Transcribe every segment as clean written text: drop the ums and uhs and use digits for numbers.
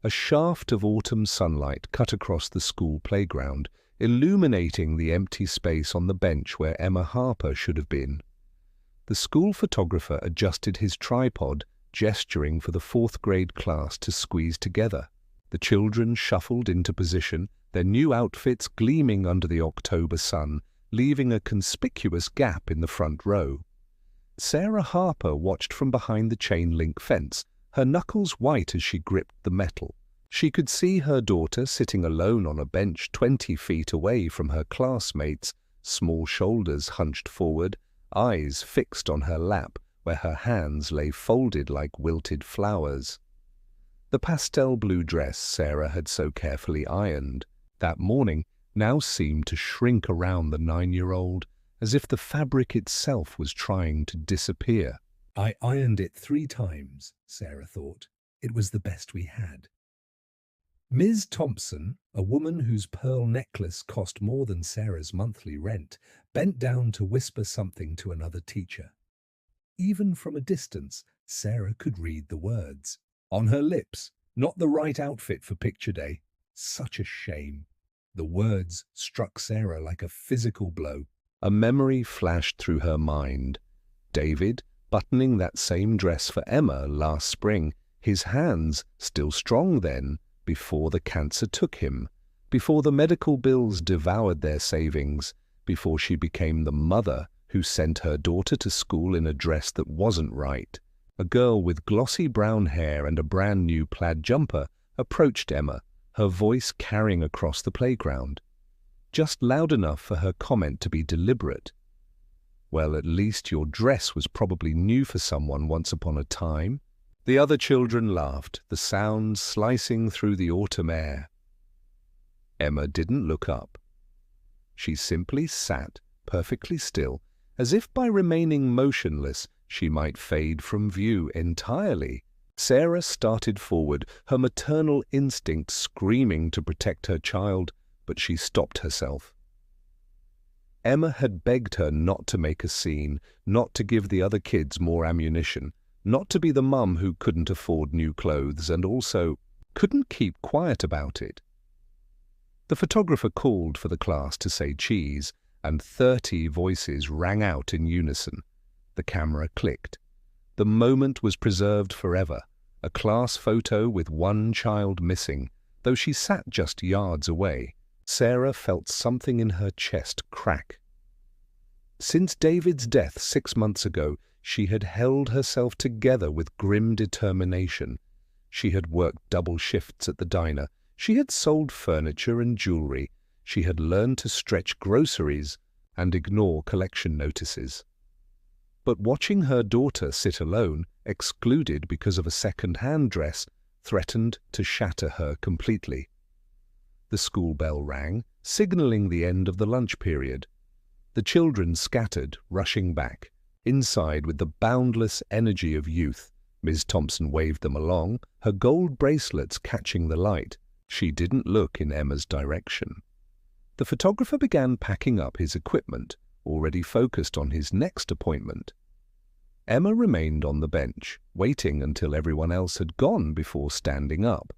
A shaft of autumn sunlight cut across the school playground, illuminating the empty space on the bench where Emma Harper should have been. The school photographer adjusted his tripod, gesturing for the fourth-grade class to squeeze together. The children shuffled into position, their new outfits gleaming under the October sun, leaving a conspicuous gap in the front row. Sarah Harper watched from behind the chain-link fence, her knuckles white as she gripped the metal. She could see her daughter sitting alone on a bench 20 feet away from her classmates, small shoulders hunched forward, eyes fixed on her lap where her hands lay folded like wilted flowers. The pastel blue dress Sarah had so carefully ironed that morning now seemed to shrink around the 9-year-old, as if the fabric itself was trying to disappear. "I ironed it 3 times, Sarah thought. It was the best we had." Ms. Thompson, a woman whose pearl necklace cost more than Sarah's monthly rent, bent down to whisper something to another teacher. Even from a distance, Sarah could read the words. On her lips, "Not the right outfit for picture day." Such a shame. The words struck Sarah like a physical blow. A memory flashed through her mind. David, buttoning that same dress for Emma last spring, his hands, still strong then, before the cancer took him, before the medical bills devoured their savings, before she became the mother who sent her daughter to school in a dress that wasn't right. A girl with glossy brown hair and a brand new plaid jumper approached Emma, her voice carrying across the playground. Just loud enough for her comment to be deliberate. "Well, at least your dress was probably new for someone once upon a time." The other children laughed, the sound slicing through the autumn air. Emma didn't look up. She simply sat, perfectly still, as if by remaining motionless she might fade from view entirely. Sarah started forward, her maternal instinct screaming to protect her child, but she stopped herself. Emma had begged her not to make a scene, not to give the other kids more ammunition, not to be the mum who couldn't afford new clothes and also couldn't keep quiet about it. The photographer called for the class to say cheese, and 30 voices rang out in unison. The camera clicked. The moment was preserved forever, a class photo with one child missing, though she sat just yards away. Sarah felt something in her chest crack. Since David's death 6 months ago, she had held herself together with grim determination. She had worked double shifts at the diner. She had sold furniture and jewelry. She had learned to stretch groceries and ignore collection notices. But watching her daughter sit alone, excluded because of a second-hand dress, threatened to shatter her completely. The school bell rang, signaling the end of the lunch period. The children scattered, rushing back. Inside, with the boundless energy of youth, Ms. Thompson waved them along, her gold bracelets catching the light. She didn't look in Emma's direction. The photographer began packing up his equipment, already focused on his next appointment. Emma remained on the bench, waiting until everyone else had gone before standing up.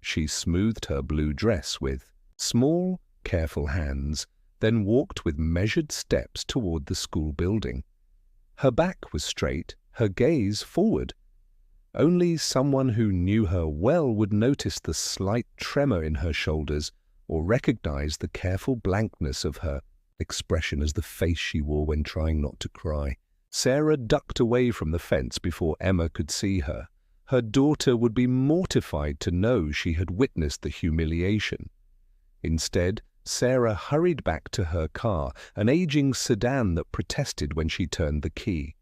She smoothed her blue dress with small, careful hands, then walked with measured steps toward the school building. Her back was straight, her gaze forward. Only someone who knew her well would notice the slight tremor in her shoulders or recognize the careful blankness of her expression as the face she wore when trying not to cry. Sarah ducked away from the fence before Emma could see her. Her daughter would be mortified to know she had witnessed the humiliation. Instead, Sarah hurried back to her car, an aging sedan that protested when she turned the key.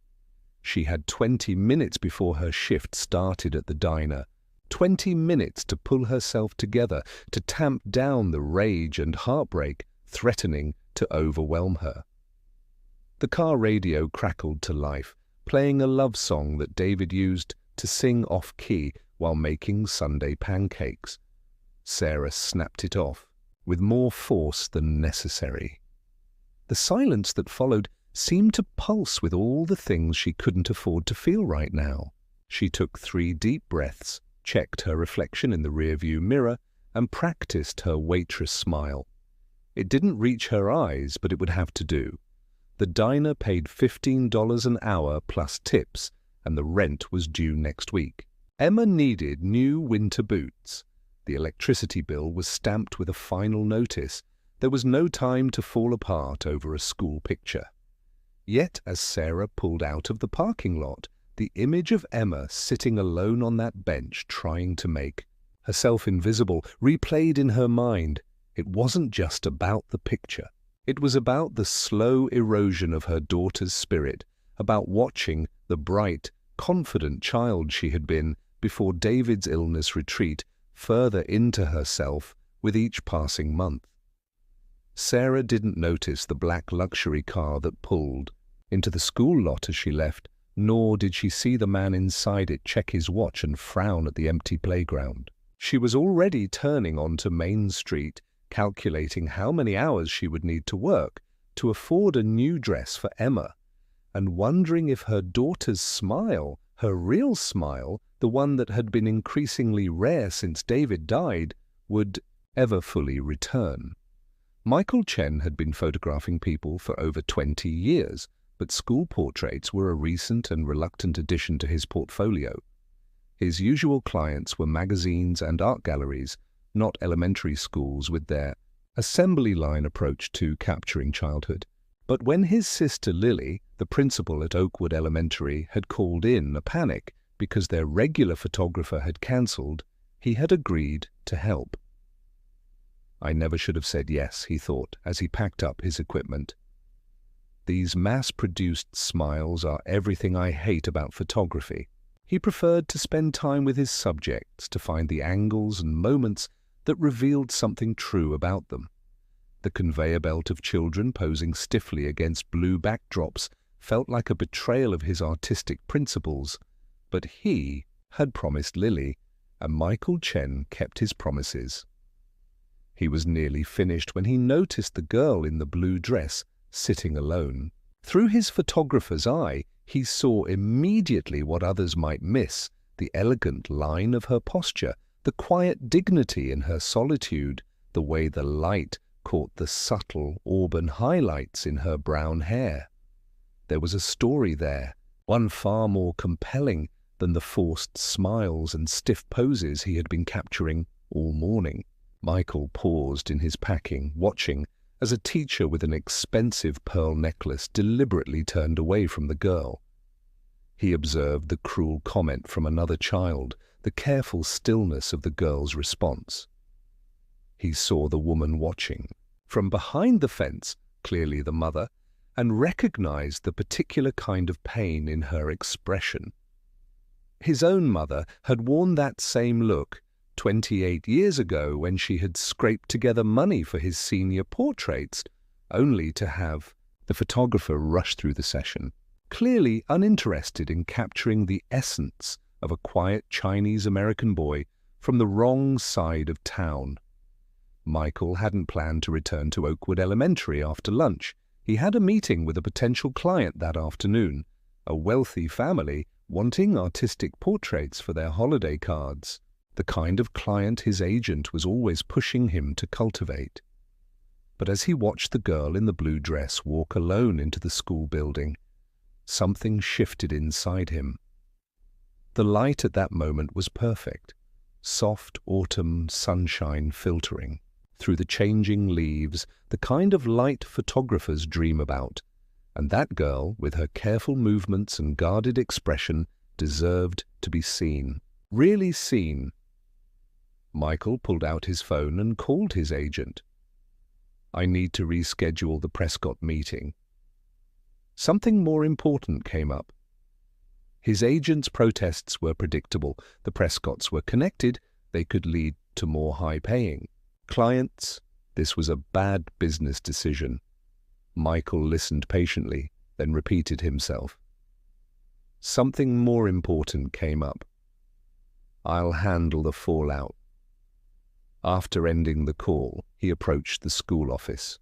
She had 20 minutes before her shift started at the diner. 20 minutes to pull herself together, to tamp down the rage and heartbreak threatening to overwhelm her. The car radio crackled to life, playing a love song that David used to sing off-key while making Sunday pancakes. Sarah snapped it off, with more force than necessary. The silence that followed seemed to pulse with all the things she couldn't afford to feel right now. She took 3 deep breaths, checked her reflection in the rearview mirror, and practiced her waitress smile. It didn't reach her eyes, but it would have to do. The diner paid $15 an hour plus tips, and the rent was due next week. Emma needed new winter boots. The electricity bill was stamped with a final notice. There was no time to fall apart over a school picture. Yet, as Sarah pulled out of the parking lot, the image of Emma sitting alone on that bench trying to make herself invisible replayed in her mind. It wasn't just about the picture. It was about the slow erosion of her daughter's spirit, about watching the bright, confident child she had been before David's illness retreat further into herself with each passing month. Sarah didn't notice the black luxury car that pulled into the school lot as she left, nor did she see the man inside it check his watch and frown at the empty playground. She was already turning onto Main Street, calculating how many hours she would need to work to afford a new dress for Emma, and wondering if her daughter's smile, her real smile, the one that had been increasingly rare since David died, would ever fully return. Michael Chen had been photographing people for over 20 years, but school portraits were a recent and reluctant addition to his portfolio. His usual clients were magazines and art galleries, not elementary schools with their assembly line approach to capturing childhood. But when his sister Lily, the principal at Oakwood Elementary, had called in a panic because their regular photographer had cancelled, he had agreed to help. I never should have said yes, he thought, as he packed up his equipment. These mass-produced smiles are everything I hate about photography. He preferred to spend time with his subjects to find the angles and moments that revealed something true about them. The conveyor belt of children posing stiffly against blue backdrops felt like a betrayal of his artistic principles, but he had promised Lily, and Michael Chen kept his promises. He was nearly finished when he noticed the girl in the blue dress sitting alone. Through his photographer's eye, he saw immediately what others might miss: the elegant line of her posture, the quiet dignity in her solitude, the way the light caught the subtle auburn highlights in her brown hair. There was a story there, one far more compelling than the forced smiles and stiff poses he had been capturing all morning. Michael paused in his packing, watching as a teacher with an expensive pearl necklace deliberately turned away from the girl. He observed the cruel comment from another child, the careful stillness of the girl's response. He saw the woman watching from behind the fence, clearly the mother, and recognized the particular kind of pain in her expression. His own mother had worn that same look 28 years ago when she had scraped together money for his senior portraits, only to have the photographer rush through the session, clearly uninterested in capturing the essence of a quiet Chinese-American boy from the wrong side of town. Michael hadn't planned to return to Oakwood Elementary after lunch. He had a meeting with a potential client that afternoon, a wealthy family wanting artistic portraits for their holiday cards, the kind of client his agent was always pushing him to cultivate. But as he watched the girl in the blue dress walk alone into the school building, something shifted inside him. The light at that moment was perfect, soft autumn sunshine filtering through the changing leaves, the kind of light photographers dream about, and that girl, with her careful movements and guarded expression, deserved to be seen, really seen. Michael pulled out his phone and called his agent. "I need to reschedule the Prescott meeting." Something more important came up. His agent's protests were predictable. The Prescotts were connected. They could lead to more high-paying clients. This was a bad business decision. Michael listened patiently, then repeated himself. Something more important came up. "I'll handle the fallout." After ending the call, he approached the school office.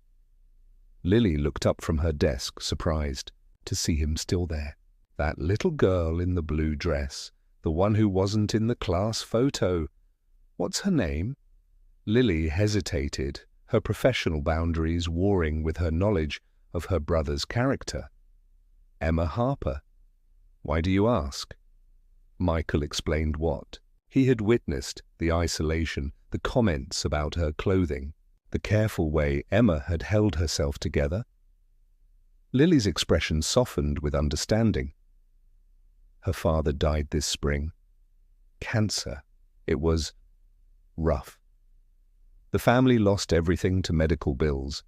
Lily looked up from her desk, surprised to see him still there. That little girl in the blue dress, the the one who wasn't in the class photo. What's her name? Lily hesitated, her professional boundaries warring with her knowledge of her brother's character. Emma Harper. Why do you ask? Michael explained what. He had witnessed the isolation, the comments about her clothing, the careful way Emma had held herself together. Lily's expression softened with understanding. Her father died this spring. Cancer. It was rough. The family lost everything to medical bills.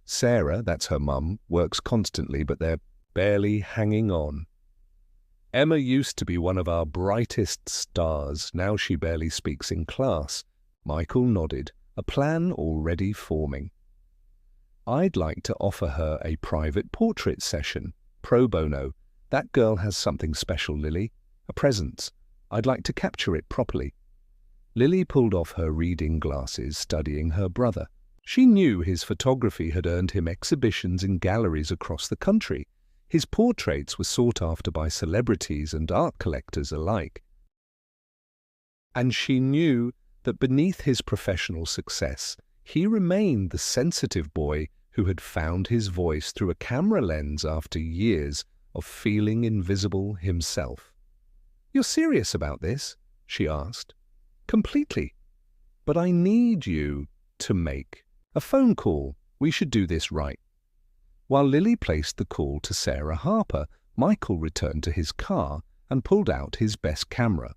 Sarah, that's her mum, works constantly, but they're barely hanging on. Emma used to be one of our brightest stars. Now she barely speaks in class. Michael nodded, a plan already forming. I'd like to offer her a private portrait session, pro bono. That girl has something special, Lily. A presence. I'd like to capture it properly. Lily pulled off her reading glasses, studying her brother. She knew his photography had earned him exhibitions in galleries across the country. His portraits were sought after by celebrities and art collectors alike. And she knew that beneath his professional success, he remained the sensitive boy who had found his voice through a camera lens after years of feeling invisible himself. "You're serious about this?" she asked. "Completely. But I need you to make a phone call. We should do this right." While Lily placed the call to Sarah Harper, Michael returned to his car and pulled out his best camera.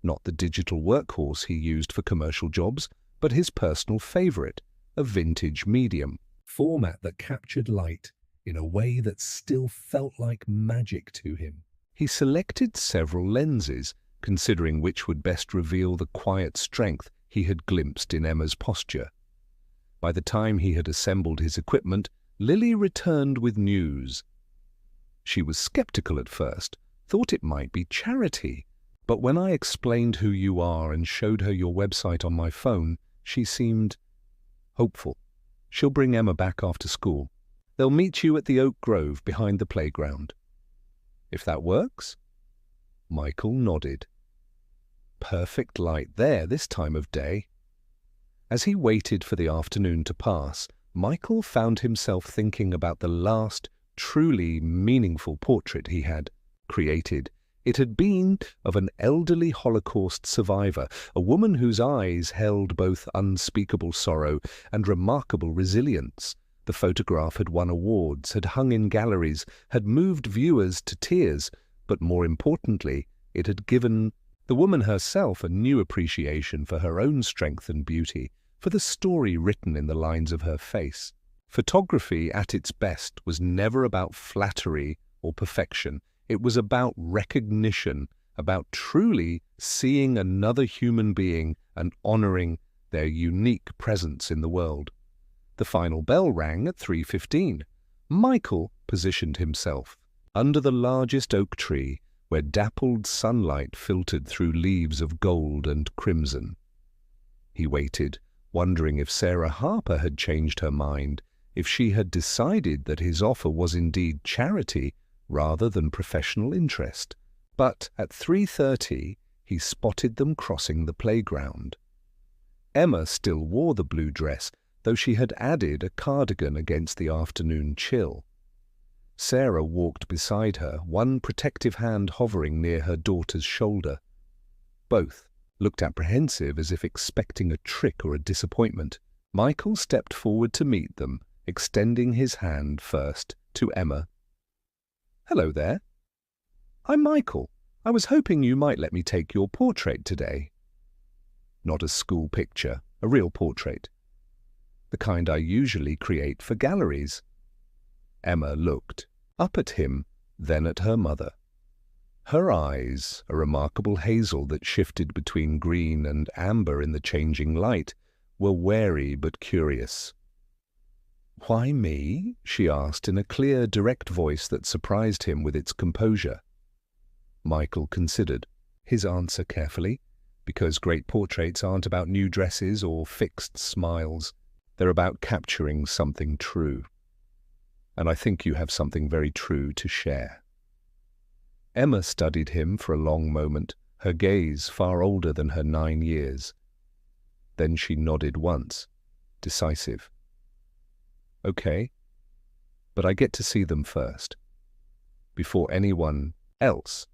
Not the digital workhorse he used for commercial jobs, but his personal favorite, a vintage medium format that captured light in a way that still felt like magic to him. He selected several lenses, considering which would best reveal the quiet strength he had glimpsed in Emma's posture. By the time he had assembled his equipment, Lily returned with news. She was skeptical at first, thought it might be charity, but when I explained who you are and showed her your website on my phone, she seemed hopeful. She'll bring Emma back after school. They'll meet you at the Oak Grove behind the playground. If that works? Michael nodded. Perfect light there this time of day. As he waited for the afternoon to pass, Michael found himself thinking about the last truly meaningful portrait he had created. It had been of an elderly Holocaust survivor, a woman whose eyes held both unspeakable sorrow and remarkable resilience. The photograph had won awards, had hung in galleries, had moved viewers to tears, but more importantly, it had given the woman herself a new appreciation for her own strength and beauty, for the story written in the lines of her face. Photography at its best was never about flattery or perfection. It was about recognition, about truly seeing another human being and honoring their unique presence in the world. The final bell rang at 3:15. Michael positioned himself under the largest oak tree, where dappled sunlight filtered through leaves of gold and crimson. He waited, wondering if Sarah Harper had changed her mind, if she had decided that his offer was indeed charity rather than professional interest. But at 3:30, he spotted them crossing the playground. Emma still wore the blue dress, though she had added a cardigan against the afternoon chill. Sarah walked beside her, one protective hand hovering near her daughter's shoulder. Both looked apprehensive, as if expecting a trick or a disappointment. Michael stepped forward to meet them, extending his hand first to Emma. "Hello there. I'm Michael. I was hoping you might let me take your portrait today." Not a school picture, a real portrait. The kind I usually create for galleries. Emma looked up at him, then at her mother. Her eyes, a remarkable hazel that shifted between green and amber in the changing light, were wary but curious. "Why me?" she asked in a clear, direct voice that surprised him with its composure. Michael considered his answer carefully, because great portraits aren't about new dresses or fixed smiles. They're about capturing something true. And I think you have something very true to share. Emma studied him for a long moment, her gaze far older than her 9 years. Then she nodded once, decisive. Okay, but I get to see them first, before anyone else.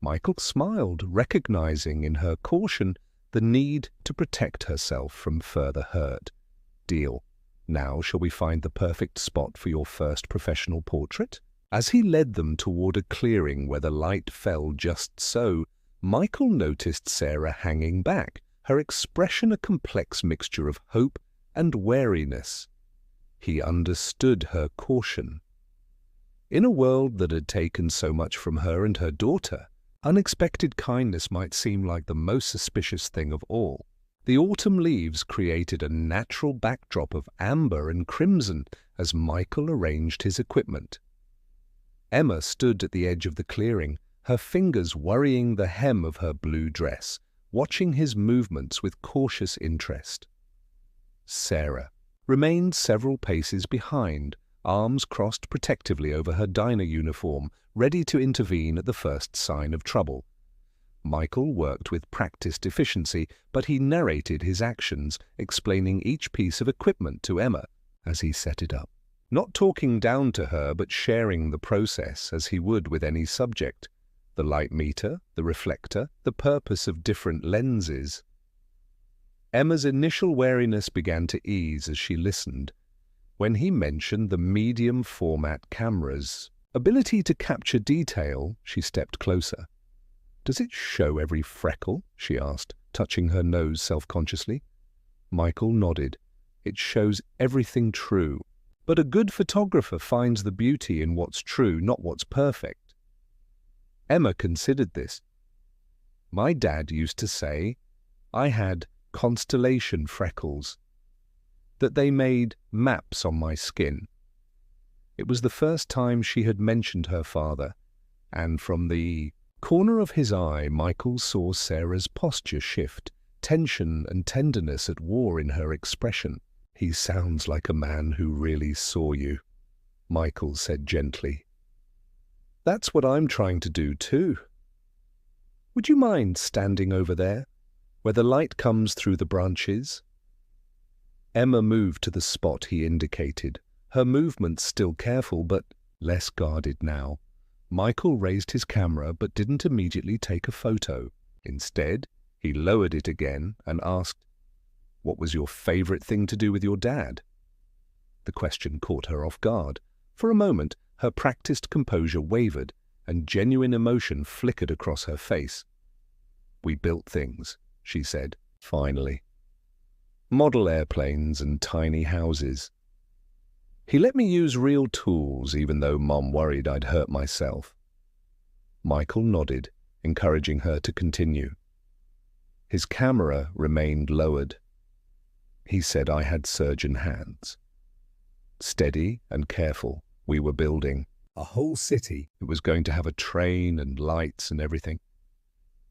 Michael smiled, recognizing in her caution the need to protect herself from further hurt. Deal. Now shall we find the perfect spot for your first professional portrait? As he led them toward a clearing where the light fell just so, Michael noticed Sarah hanging back, her expression a complex mixture of hope and wariness. He understood her caution. In a world that had taken so much from her and her daughter, unexpected kindness might seem like the most suspicious thing of all. The autumn leaves created a natural backdrop of amber and crimson as Michael arranged his equipment. Emma stood at the edge of the clearing, her fingers worrying the hem of her blue dress, watching his movements with cautious interest. Sarah remained several paces behind, arms crossed protectively over her diner uniform, ready to intervene at the first sign of trouble. Michael worked with practiced efficiency, but he narrated his actions, explaining each piece of equipment to Emma as he set it up. Not talking down to her, but sharing the process as he would with any subject. The light meter, the reflector, the purpose of different lenses. Emma's initial wariness began to ease as she listened. When he mentioned the medium format camera's ability to capture detail, she stepped closer. "Does it show every freckle?" she asked, touching her nose self-consciously. Michael nodded. "It shows everything true. But a good photographer finds the beauty in what's true, not what's perfect." Emma considered this. "My dad used to say I had constellation freckles, that they made maps on my skin." It was the first time she had mentioned her father, and from the corner of his eye, Michael saw Sarah's posture shift, tension and tenderness at war in her expression. "He sounds like a man who really saw you," Michael said gently. "That's what I'm trying to do too. Would you mind standing over there, where the light comes through the branches?" Emma moved to the spot he indicated, her movements still careful but less guarded now. Michael raised his camera but didn't immediately take a photo. Instead, he lowered it again and asked, "What was your favorite thing to do with your dad?" The question caught her off guard. For a moment, her practiced composure wavered, and genuine emotion flickered across her face. "We built things," she said, finally. "Model airplanes and tiny houses. He let me use real tools, even though Mom worried I'd hurt myself." Michael nodded, encouraging her to continue. His camera remained lowered. He said I had surgeon hands. Steady and careful, we were building a whole city. It was going to have a train and lights and everything.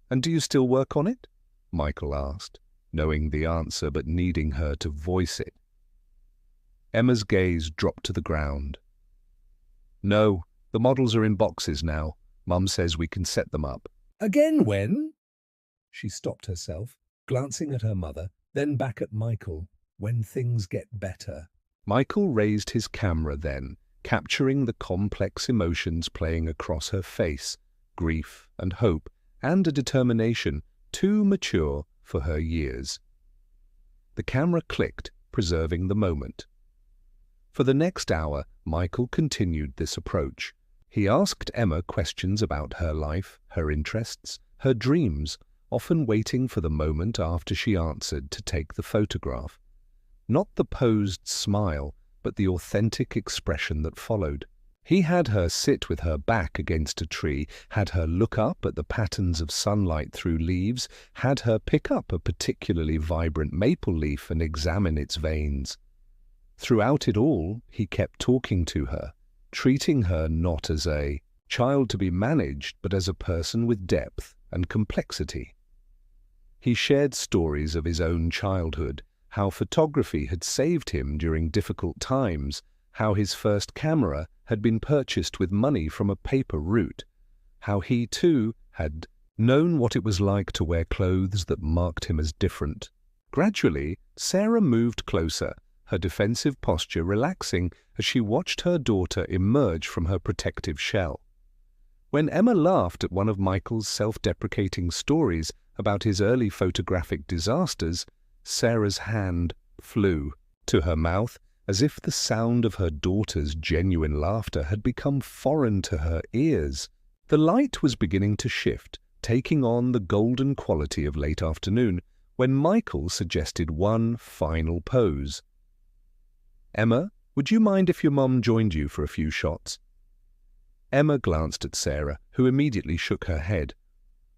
"And do you still work on it?" Michael asked, knowing the answer but needing her to voice it. Emma's gaze dropped to the ground. "No, the models are in boxes now. Mum says we can set them up." "Again when?" She stopped herself, glancing at her mother, then back at Michael. "When things get better." Michael raised his camera then, capturing the complex emotions playing across her face, grief and hope, and a determination too mature for her years. The camera clicked, preserving the moment. For the next hour, Michael continued this approach. He asked Emma questions about her life, her interests, her dreams, often waiting for the moment after she answered to take the photograph. Not the posed smile, but the authentic expression that followed. He had her sit with her back against a tree, had her look up at the patterns of sunlight through leaves, had her pick up a particularly vibrant maple leaf and examine its veins. Throughout it all, he kept talking to her, treating her not as a child to be managed, but as a person with depth and complexity. He shared stories of his own childhood, how photography had saved him during difficult times, how his first camera had been purchased with money from a paper route, how he too had known what it was like to wear clothes that marked him as different. Gradually, Sarah moved closer, her defensive posture relaxing as she watched her daughter emerge from her protective shell. When Emma laughed at one of Michael's self-deprecating stories about his early photographic disasters, Sarah's hand flew to her mouth as if the sound of her daughter's genuine laughter had become foreign to her ears. The light was beginning to shift, taking on the golden quality of late afternoon, when Michael suggested one final pose. "Emma, would you mind if your mum joined you for a few shots?" Emma glanced at Sarah, who immediately shook her head.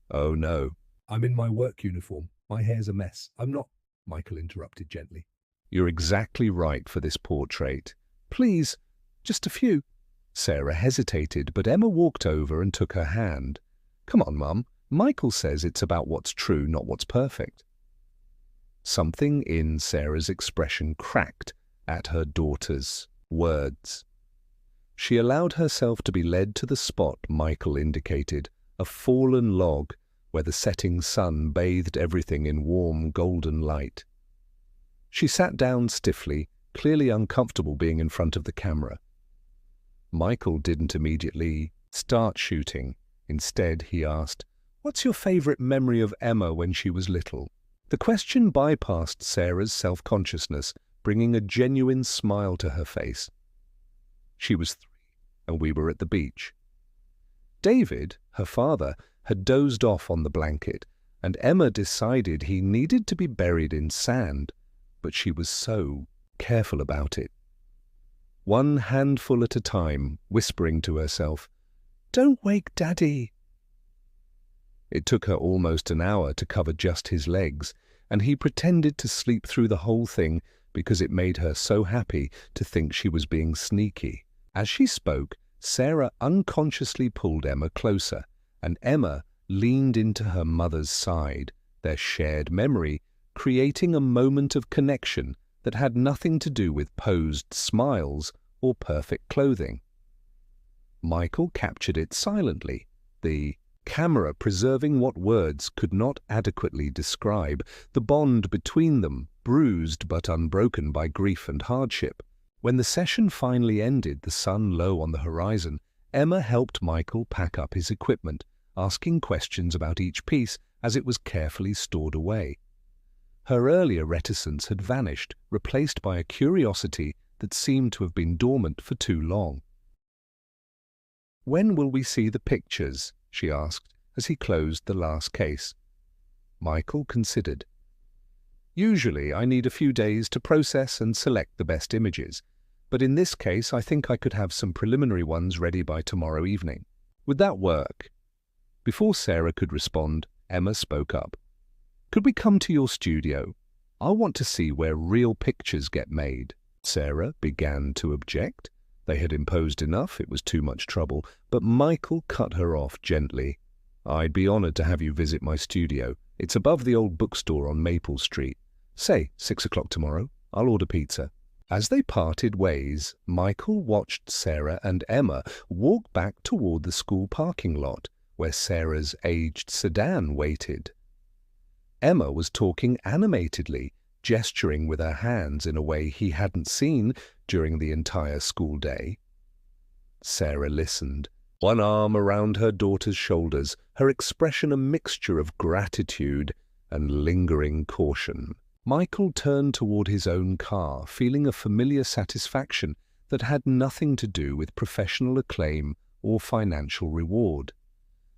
"Oh no, I'm in my work uniform. My hair's a mess. I'm not," Michael interrupted gently. "You're exactly right for this portrait. Please, just a few." Sarah hesitated, but Emma walked over and took her hand. "Come on, Mum. Michael says it's about what's true, not what's perfect." Something in Sarah's expression cracked at her daughter's words. She allowed herself to be led to the spot Michael indicated, a fallen log where the setting sun bathed everything in warm golden light. She sat down stiffly, clearly uncomfortable being in front of the camera. Michael didn't immediately start shooting. Instead, he asked, "What's your favorite memory of Emma when she was little?" The question bypassed Sarah's self-consciousness, bringing a genuine smile to her face. She was 3, and we were at the beach. David, her father, had dozed off on the blanket, and Emma decided he needed to be buried in sand, but she was so careful about it. One handful at a time, whispering to herself, "Don't wake Daddy." It took her almost an hour to cover just his legs, and he pretended to sleep through the whole thing because it made her so happy to think she was being sneaky. As she spoke, Sarah unconsciously pulled Emma closer, and Emma leaned into her mother's side, their shared memory creating a moment of connection that had nothing to do with posed smiles or perfect clothing. Michael captured it silently, the camera preserving what words could not adequately describe, the bond between them bruised but unbroken by grief and hardship. When the session finally ended, the sun low on the horizon, Emma helped Michael pack up his equipment, asking questions about each piece as it was carefully stored away. Her earlier reticence had vanished, replaced by a curiosity that seemed to have been dormant for too long. "When will we see the pictures?" she asked as he closed the last case. Michael considered. "Usually I need a few days to process and select the best images, but in this case I think I could have some preliminary ones ready by tomorrow evening. Would that work?" Before Sarah could respond, Emma spoke up. "Could we come to your studio? I want to see where real pictures get made." Sarah began to object. They had imposed enough, it was too much trouble, but Michael cut her off gently. "I'd be honored to have you visit my studio. It's above the old bookstore on Maple Street. Say 6 o'clock tomorrow. I'll order pizza." As they parted ways, Michael watched Sarah and Emma walk back toward the school parking lot, where Sarah's aged sedan waited. Emma was talking animatedly, gesturing with her hands in a way he hadn't seen during the entire school day. Sarah listened, one arm around her daughter's shoulders, her expression a mixture of gratitude and lingering caution. Michael turned toward his own car, feeling a familiar satisfaction that had nothing to do with professional acclaim or financial reward.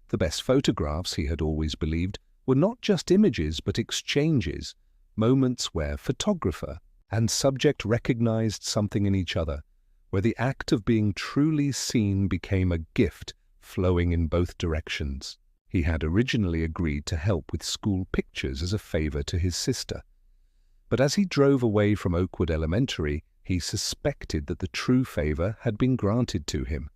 The best photographs, he had always believed, were not just images but exchanges, moments where photographer and subject recognized something in each other, where the act of being truly seen became a gift flowing in both directions. He had originally agreed to help with school pictures as a favor to his sister. But as he drove away from Oakwood Elementary, he suspected that the true favor had been granted to him.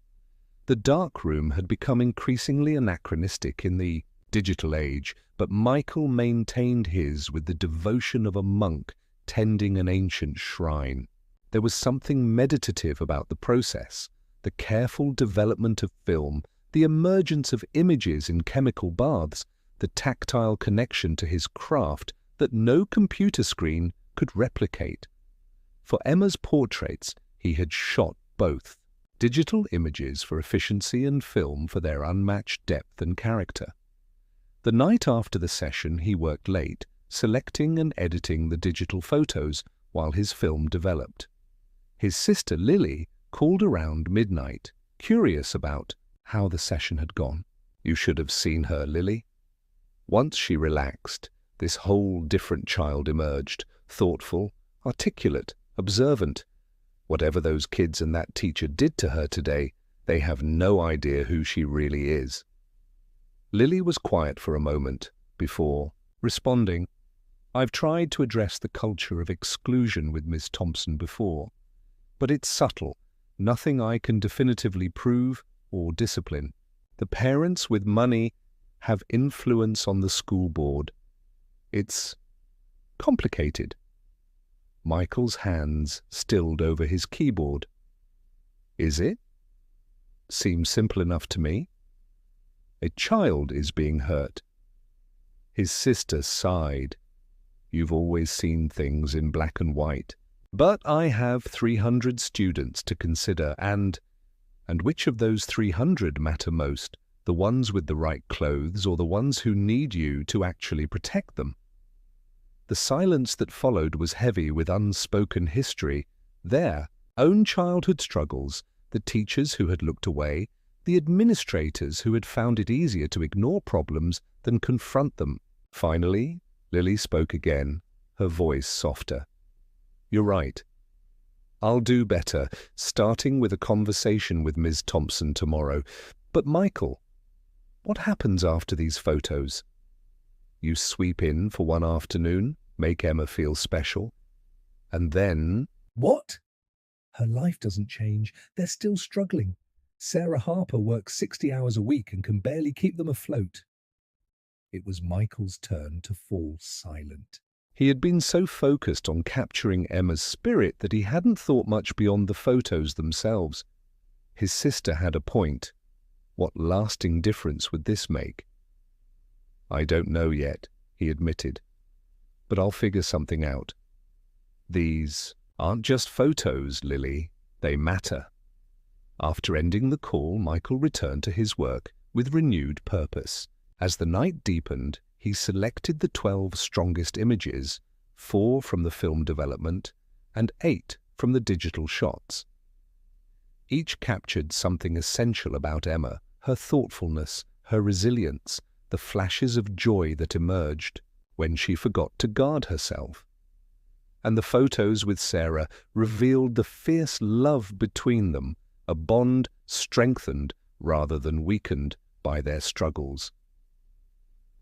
The darkroom had become increasingly anachronistic in the digital age, but Michael maintained his with the devotion of a monk tending an ancient shrine. There was something meditative about the process, the careful development of film, the emergence of images in chemical baths, the tactile connection to his craft that no computer screen could replicate. For Emma's portraits, he had shot both. Digital images for efficiency and film for their unmatched depth and character. The night after the session, he worked late, selecting and editing the digital photos while his film developed. His sister Lily called around midnight, curious about how the session had gone. You should have seen her, Lily. Once she relaxed, this whole different child emerged, thoughtful, articulate, observant. Whatever those kids and that teacher did to her today, they have no idea who she really is. Lily was quiet for a moment before responding. I've tried to address the culture of exclusion with Ms. Thompson before, but it's subtle, nothing I can definitively prove or discipline. The parents with money have influence on the school board. It's complicated. Michael's hands stilled over his keyboard. Is it? Seems simple enough to me. A child is being hurt. His sister sighed. You've always seen things in black and white. But I have 300 students to consider, and which of those 300 matter most? The ones with the right clothes or the ones who need you to actually protect them? The silence that followed was heavy with unspoken history. Their own childhood struggles, the teachers who had looked away, the administrators who had found it easier to ignore problems than confront them. Finally, Lily spoke again, her voice softer. You're right. I'll do better, starting with a conversation with Ms. Thompson tomorrow. But Michael, what happens after these photos? You sweep in for one afternoon, make Emma feel special, and then... What? Her life doesn't change. They're still struggling. Sarah Harper works 60 hours a week and can barely keep them afloat. It was Michael's turn to fall silent. He had been so focused on capturing Emma's spirit that he hadn't thought much beyond the photos themselves. His sister had a point. What lasting difference would this make? I don't know yet, he admitted, but I'll figure something out. These aren't just photos, Lily. They matter. After ending the call, Michael returned to his work with renewed purpose. As the night deepened, he selected the 12 strongest images, 4 from the film development and 8 from the digital shots. Each captured something essential about Emma, her thoughtfulness, her resilience, the flashes of joy that emerged when she forgot to guard herself. And the photos with Sarah revealed the fierce love between them, a bond strengthened rather than weakened by their struggles.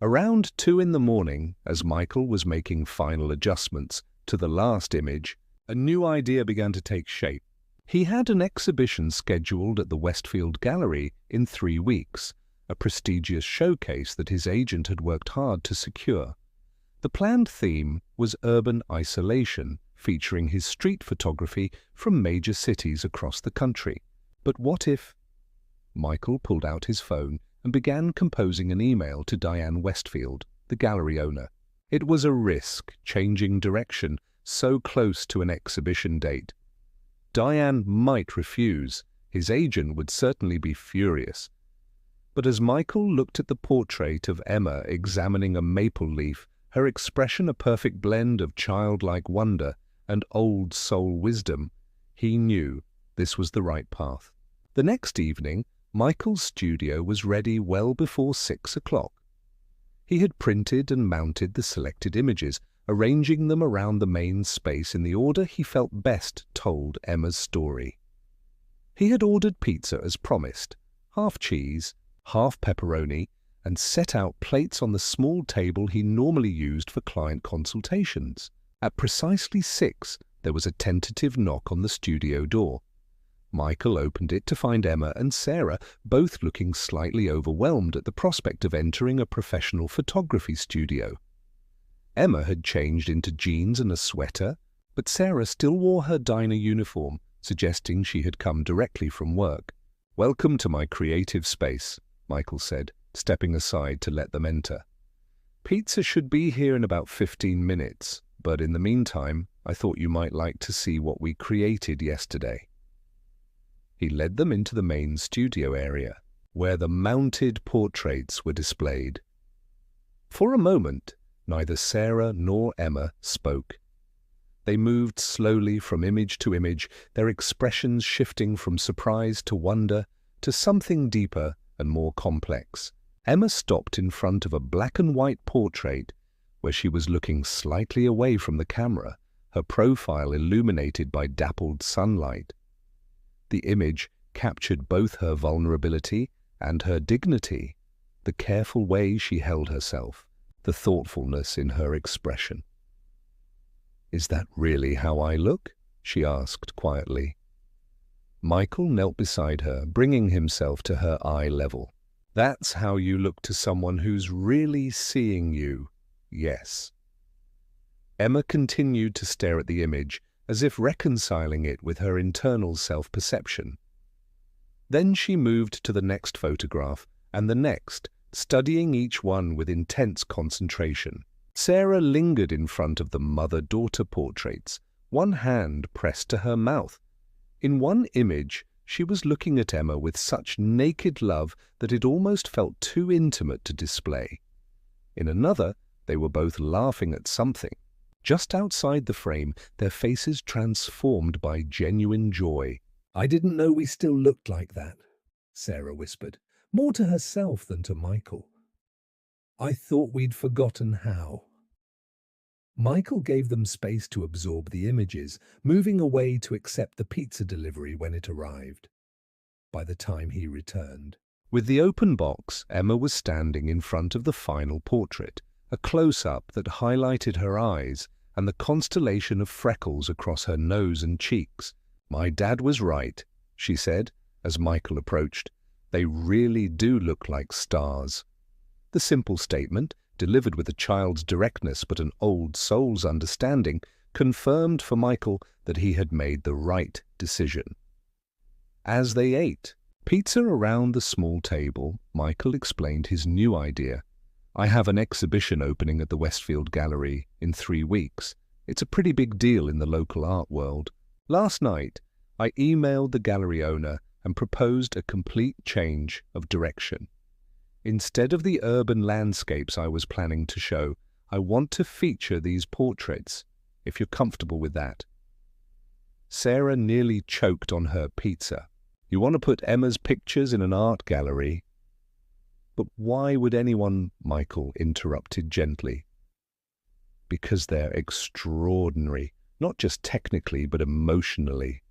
Around 2 in the morning, as Michael was making final adjustments to the last image, a new idea began to take shape. He had an exhibition scheduled at the Westfield Gallery in 3 weeks, a prestigious showcase that his agent had worked hard to secure. The planned theme was urban isolation, featuring his street photography from major cities across the country. But what if... Michael pulled out his phone and began composing an email to Diane Westfield, the gallery owner. It was a risk, changing direction, so close to an exhibition date. Diane might refuse. His agent would certainly be furious. But as Michael looked at the portrait of Emma examining a maple leaf, her expression a perfect blend of childlike wonder and old soul wisdom, he knew this was the right path. The next evening, Michael's studio was ready well before 6 o'clock. He had printed and mounted the selected images, arranging them around the main space in the order he felt best told Emma's story. He had ordered pizza as promised, half cheese, half pepperoni, and set out plates on the small table he normally used for client consultations. At precisely 6, there was a tentative knock on the studio door. Michael opened it to find Emma and Sarah both looking slightly overwhelmed at the prospect of entering a professional photography studio. Emma had changed into jeans and a sweater, but Sarah still wore her diner uniform, suggesting she had come directly from work. "Welcome to my creative space," Michael said, stepping aside to let them enter. Pizza should be here in about 15 minutes, but in the meantime, I thought you might like to see what we created yesterday. He led them into the main studio area, where the mounted portraits were displayed. For a moment, neither Sarah nor Emma spoke. They moved slowly from image to image, their expressions shifting from surprise to wonder to something deeper and more complex. Emma stopped in front of a black and white portrait where she was looking slightly away from the camera, her profile illuminated by dappled sunlight. The image captured both her vulnerability and her dignity, the careful way she held herself, the thoughtfulness in her expression. "Is that really how I look?" she asked quietly. Michael knelt beside her, bringing himself to her eye level. "That's how you look to someone who's really seeing you, yes." Emma continued to stare at the image, as if reconciling it with her internal self-perception. Then she moved to the next photograph, and the next, studying each one with intense concentration. Sarah lingered in front of the mother-daughter portraits, one hand pressed to her mouth. In one image, she was looking at Emma with such naked love that it almost felt too intimate to display. In another, they were both laughing at something. Just outside the frame, their faces transformed by genuine joy. "I didn't know we still looked like that," Sarah whispered, more to herself than to Michael. "I thought we'd forgotten how." Michael gave them space to absorb the images, moving away to accept the pizza delivery when it arrived. By the time he returned, With the open box, Emma was standing in front of the final portrait, a close-up that highlighted her eyes and the constellation of freckles across her nose and cheeks. "My dad was right," she said, as Michael approached. "They really do look like stars." The simple statement, delivered with a child's directness but an old soul's understanding, confirmed for Michael that he had made the right decision. As they ate pizza around the small table, Michael explained his new idea. "I have an exhibition opening at the Westfield Gallery in 3 weeks. It's a pretty big deal in the local art world. Last night, I emailed the gallery owner and proposed a complete change of direction. Instead of the urban landscapes I was planning to show, I want to feature these portraits, if you're comfortable with that." Sarah nearly choked on her pizza. "You want to put Emma's pictures in an art gallery?" "But why would anyone?" Michael interrupted gently. "Because they're extraordinary, not just technically but emotionally.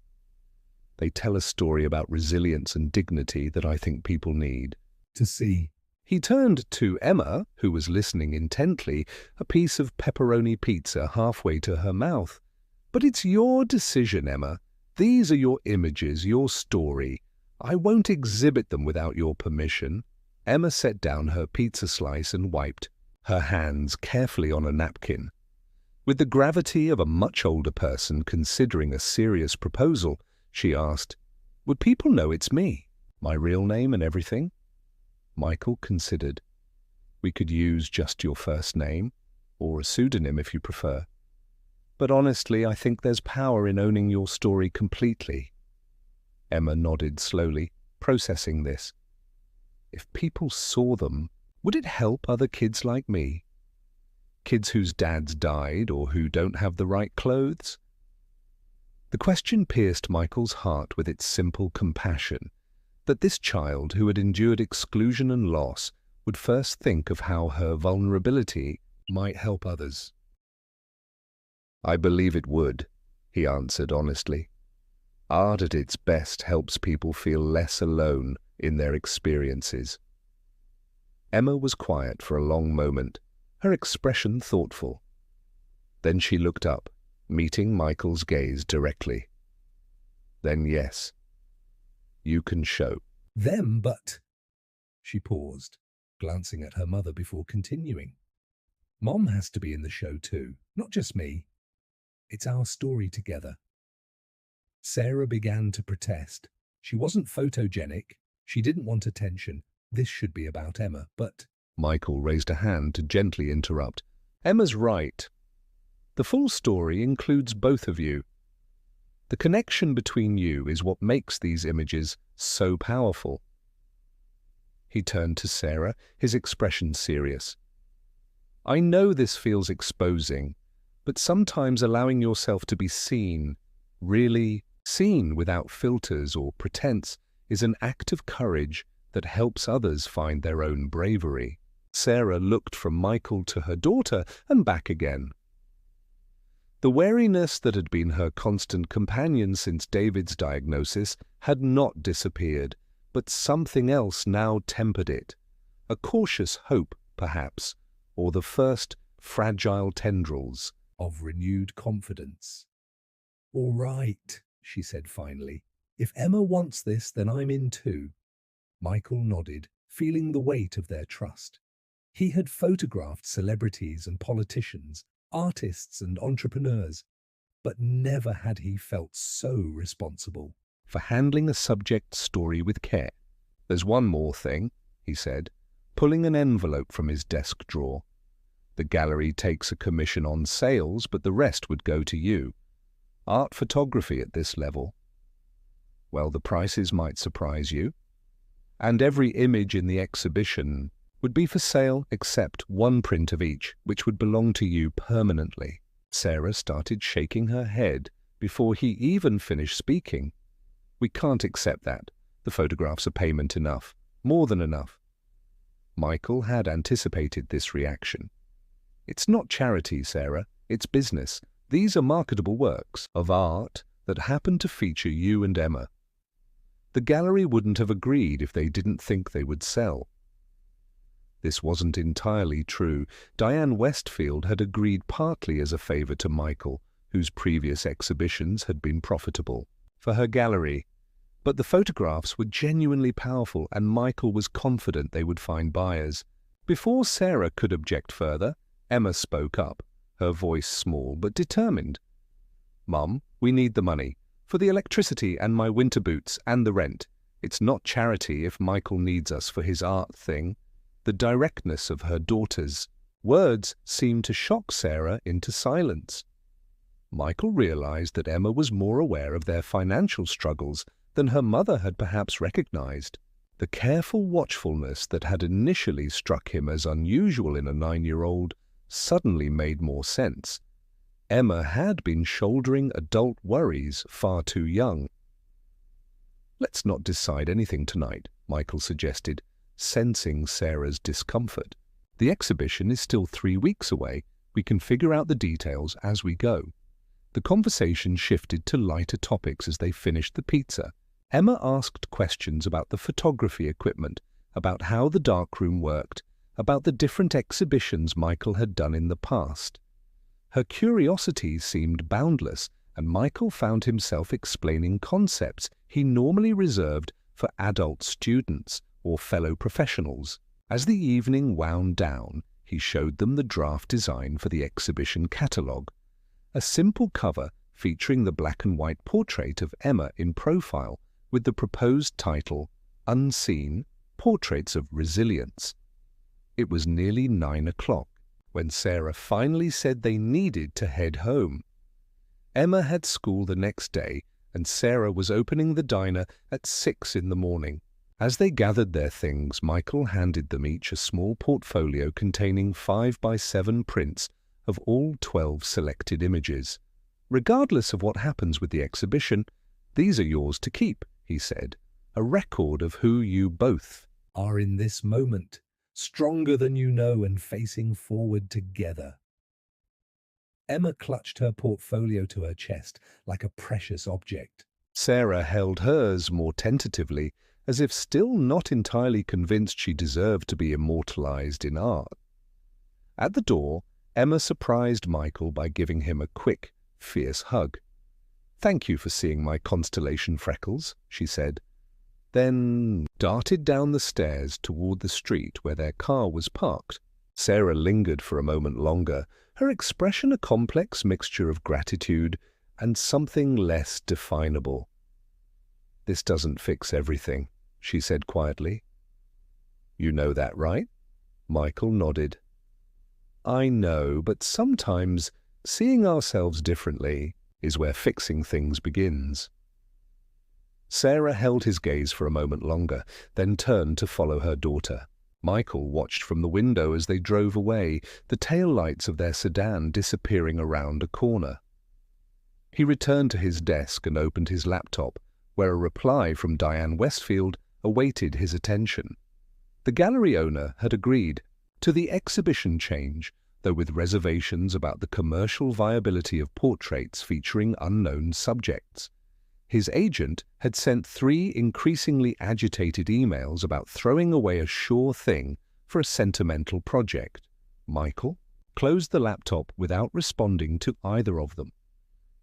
They tell a story about resilience and dignity that I think people need." "To see." He turned to Emma, who was listening intently, a piece of pepperoni pizza halfway to her mouth. "But it's your decision, Emma. These are your images, your story. I won't exhibit them without your permission." Emma set down her pizza slice and wiped her hands carefully on a napkin. With the gravity of a much older person considering a serious proposal, she asked, "Would people know it's me? My real name and everything?" Michael considered. "We could use just your first name, or a pseudonym if you prefer. But honestly, I think there's power in owning your story completely." Emma nodded slowly, processing this. "If people saw them, would it help other kids like me? Kids whose dads died or who don't have the right clothes?" The question pierced Michael's heart with its simple compassion, that this child who had endured exclusion and loss would first think of how her vulnerability might help others. "I believe it would," he answered honestly. "Art at its best helps people feel less alone in their experiences." Emma was quiet for a long moment, her expression thoughtful. Then she looked up, meeting Michael's gaze directly. "Then yes, you can show." "Them, but—" She paused, glancing at her mother before continuing. "Mom has to be in the show too, not just me. It's our story together." Sarah began to protest. She wasn't photogenic, she didn't want attention, This should be about Emma, but Michael raised a hand to gently interrupt. Emma's right. The full story includes both of you. The connection between you is what makes these images so powerful. He turned to Sarah, his expression serious. I know this feels exposing, but sometimes allowing yourself to be seen, really seen without filters or pretense, is an act of courage that helps others find their own bravery. Sarah looked from Michael to her daughter and back again. The wariness that had been her constant companion since David's diagnosis had not disappeared, but something else now tempered it. A cautious hope, perhaps, or the first fragile tendrils of renewed confidence. All right, she said finally. If Emma wants this, then I'm in too. Michael nodded, feeling the weight of their trust. He had photographed celebrities and politicians, artists and entrepreneurs, but never had he felt so responsible for handling a subject story with care. There's one more thing, he said, pulling an envelope from his desk drawer. The gallery takes a commission on sales, but the rest would go to you. Art photography at this level. Well, the prices might surprise you. And every image in the exhibition would be for sale except one print of each, which would belong to you permanently. Sarah started shaking her head before he even finished speaking. We can't accept that. The photographs are payment enough, more than enough. Michael had anticipated this reaction. It's not charity, Sarah. It's business. These are marketable works of art that happen to feature you and Emma. The gallery wouldn't have agreed if they didn't think they would sell. This wasn't entirely true. Diane Westfield had agreed partly as a favor to Michael, whose previous exhibitions had been profitable, for her gallery. But the photographs were genuinely powerful, and Michael was confident they would find buyers. Before Sarah could object further, Emma spoke up, her voice small but determined. Mum, we need the money. For the electricity and my winter boots and the rent. It's not charity if Michael needs us for his art thing. The directness of her daughter's words seemed to shock Sarah into silence. Michael realized that Emma was more aware of their financial struggles than her mother had perhaps recognized. The careful watchfulness that had initially struck him as unusual in a 9-year-old suddenly made more sense. Emma had been shouldering adult worries far too young. Let's not decide anything tonight, Michael suggested, sensing Sarah's discomfort. The exhibition is still 3 weeks away. We can figure out the details as we go. The conversation shifted to lighter topics as they finished the pizza. Emma asked questions about the photography equipment, about how the darkroom worked, about the different exhibitions Michael had done in the past. Her curiosity seemed boundless, and Michael found himself explaining concepts he normally reserved for adult students or fellow professionals. As the evening wound down, he showed them the draft design for the exhibition catalogue, a simple cover featuring the black and white portrait of Emma in profile with the proposed title, Unseen, Portraits of Resilience. It was nearly 9 o'clock when Sarah finally said they needed to head home. Emma had school the next day, and Sarah was opening the diner at 6 in the morning. As they gathered their things, Michael handed them each a small portfolio containing 5x7 prints of all 12 selected images. Regardless of what happens with the exhibition, these are yours to keep, he said, a record of who you both are in this moment, stronger than you know and facing forward together. Emma clutched her portfolio to her chest like a precious object. Sarah held hers more tentatively, as if still not entirely convinced she deserved to be immortalized in art. At the door, Emma surprised Michael by giving him a quick, fierce hug. "Thank you for seeing my constellation freckles," she said, then darted down the stairs toward the street where their car was parked. Sarah lingered for a moment longer, her expression a complex mixture of gratitude and something less definable. "This doesn't fix everything," she said quietly. You know that, right? Michael nodded. I know, but sometimes seeing ourselves differently is where fixing things begins. Sarah held his gaze for a moment longer, then turned to follow her daughter. Michael watched from the window as they drove away, the taillights of their sedan disappearing around a corner. He returned to his desk and opened his laptop, where a reply from Diane Westfield awaited his attention. The gallery owner had agreed to the exhibition change, though with reservations about the commercial viability of portraits featuring unknown subjects. His agent had sent 3 increasingly agitated emails about throwing away a sure thing for a sentimental project. Michael closed the laptop without responding to either of them.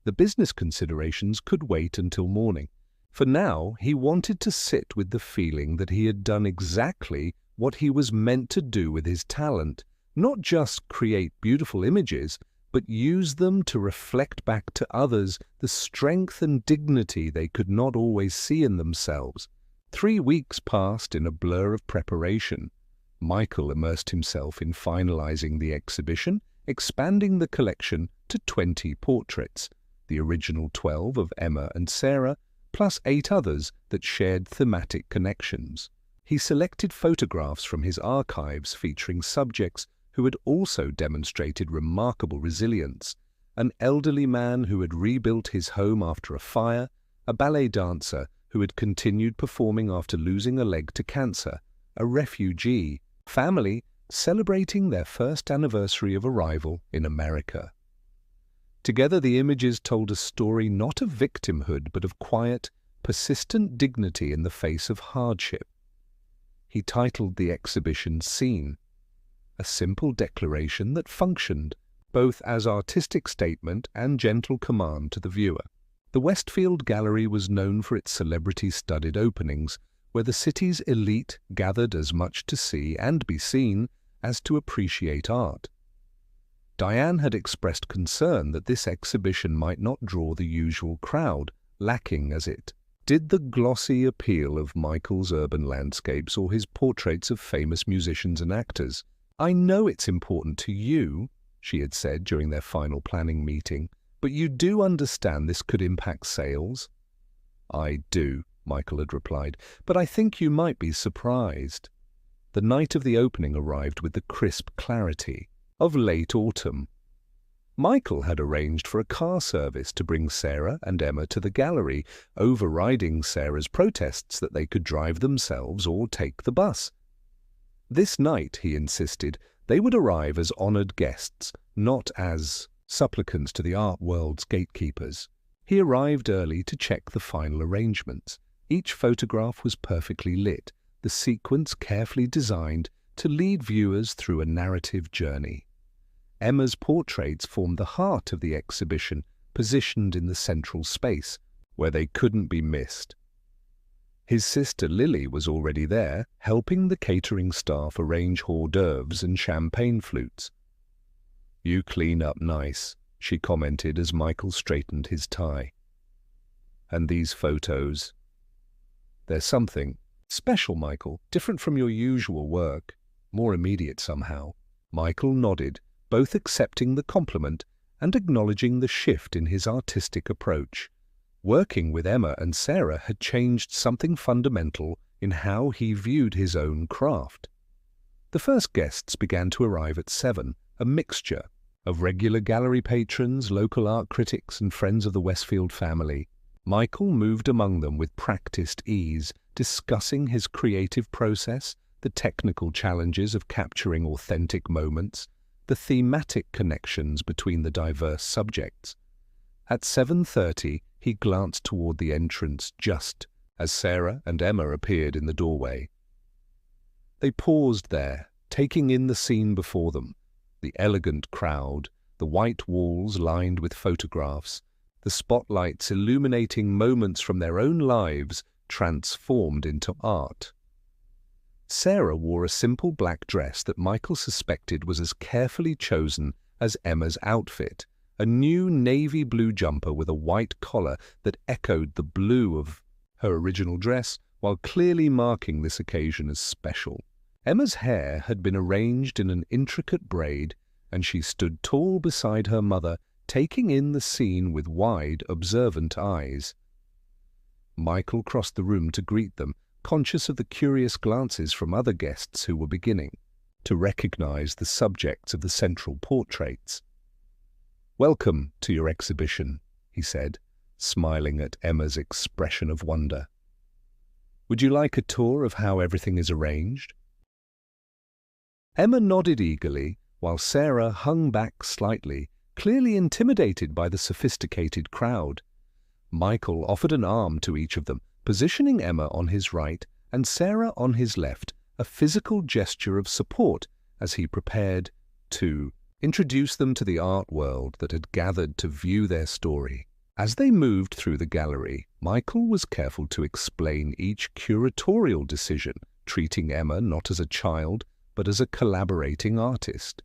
The business considerations could wait until morning. For now, he wanted to sit with the feeling that he had done exactly what he was meant to do with his talent, not just create beautiful images, but use them to reflect back to others the strength and dignity they could not always see in themselves. 3 weeks passed in a blur of preparation. Michael immersed himself in finalizing the exhibition, expanding the collection to 20 portraits, the original 12 of Emma and Sarah, plus 8 others that shared thematic connections. He selected photographs from his archives featuring subjects who had also demonstrated remarkable resilience: an elderly man who had rebuilt his home after a fire, a ballet dancer who had continued performing after losing a leg to cancer, a refugee, family celebrating their first anniversary of arrival in America. Together, the images told a story not of victimhood but of quiet, persistent dignity in the face of hardship. He titled the exhibition Scene, a simple declaration that functioned both as artistic statement and gentle command to the viewer. The Westfield Gallery was known for its celebrity-studded openings, where the city's elite gathered as much to see and be seen as to appreciate art. Diane had expressed concern that this exhibition might not draw the usual crowd, lacking as it did the glossy appeal of Michael's urban landscapes or his portraits of famous musicians and actors. "I know it's important to you," she had said during their final planning meeting, "but you do understand this could impact sales?" "I do," Michael had replied, "but I think you might be surprised." The night of the opening arrived with the crisp clarity of late autumn. Michael had arranged for a car service to bring Sarah and Emma to the gallery, overriding Sarah's protests that they could drive themselves or take the bus. This night, he insisted, they would arrive as honored guests, not as supplicants to the art world's gatekeepers. He arrived early to check the final arrangements. Each photograph was perfectly lit, the sequence carefully designed to lead viewers through a narrative journey. Emma's portraits formed the heart of the exhibition, positioned in the central space, where they couldn't be missed. His sister Lily was already there, helping the catering staff arrange hors d'oeuvres and champagne flutes. "You clean up nice," she commented as Michael straightened his tie. "And these photos? There's something special, Michael, different from your usual work, more immediate somehow." Michael nodded, both accepting the compliment and acknowledging the shift in his artistic approach. Working with Emma and Sarah had changed something fundamental in how he viewed his own craft. The first guests began to arrive at 7, a mixture of regular gallery patrons, local art critics, and friends of the Westfield family. Michael moved among them with practiced ease, discussing his creative process, the technical challenges of capturing authentic moments, the thematic connections between the diverse subjects. At 7:30, he glanced toward the entrance just as Sarah and Emma appeared in the doorway. They paused there, taking in the scene before them, the elegant crowd, the white walls lined with photographs, the spotlights illuminating moments from their own lives transformed into art. Sarah wore a simple black dress that Michael suspected was as carefully chosen as Emma's outfit, a new navy blue jumper with a white collar that echoed the blue of her original dress while clearly marking this occasion as special. Emma's hair had been arranged in an intricate braid, and she stood tall beside her mother, taking in the scene with wide, observant eyes. Michael crossed the room to greet them, conscious of the curious glances from other guests who were beginning to recognize the subjects of the central portraits. "Welcome to your exhibition," he said, smiling at Emma's expression of wonder. "Would you like a tour of how everything is arranged?" Emma nodded eagerly, while Sarah hung back slightly, clearly intimidated by the sophisticated crowd. Michael offered an arm to each of them, positioning Emma on his right and Sarah on his left, a physical gesture of support as he prepared to introduce them to the art world that had gathered to view their story. As they moved through the gallery, Michael was careful to explain each curatorial decision, treating Emma not as a child, but as a collaborating artist.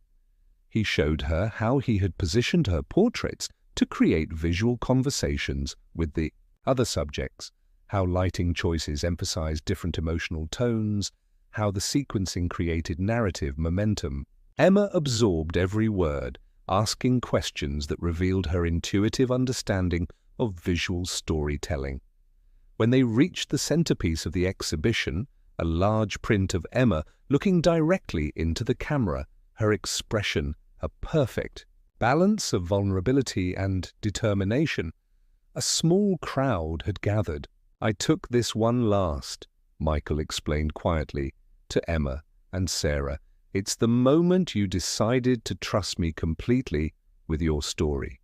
He showed her how he had positioned her portraits to create visual conversations with the other subjects, how lighting choices emphasized different emotional tones, how the sequencing created narrative momentum. Emma absorbed every word, asking questions that revealed her intuitive understanding of visual storytelling. When they reached the centerpiece of the exhibition, a large print of Emma looking directly into the camera, her expression a perfect balance of vulnerability and determination, a small crowd had gathered. "I took this one last," Michael explained quietly to Emma and Sarah. "It's the moment you decided to trust me completely with your story."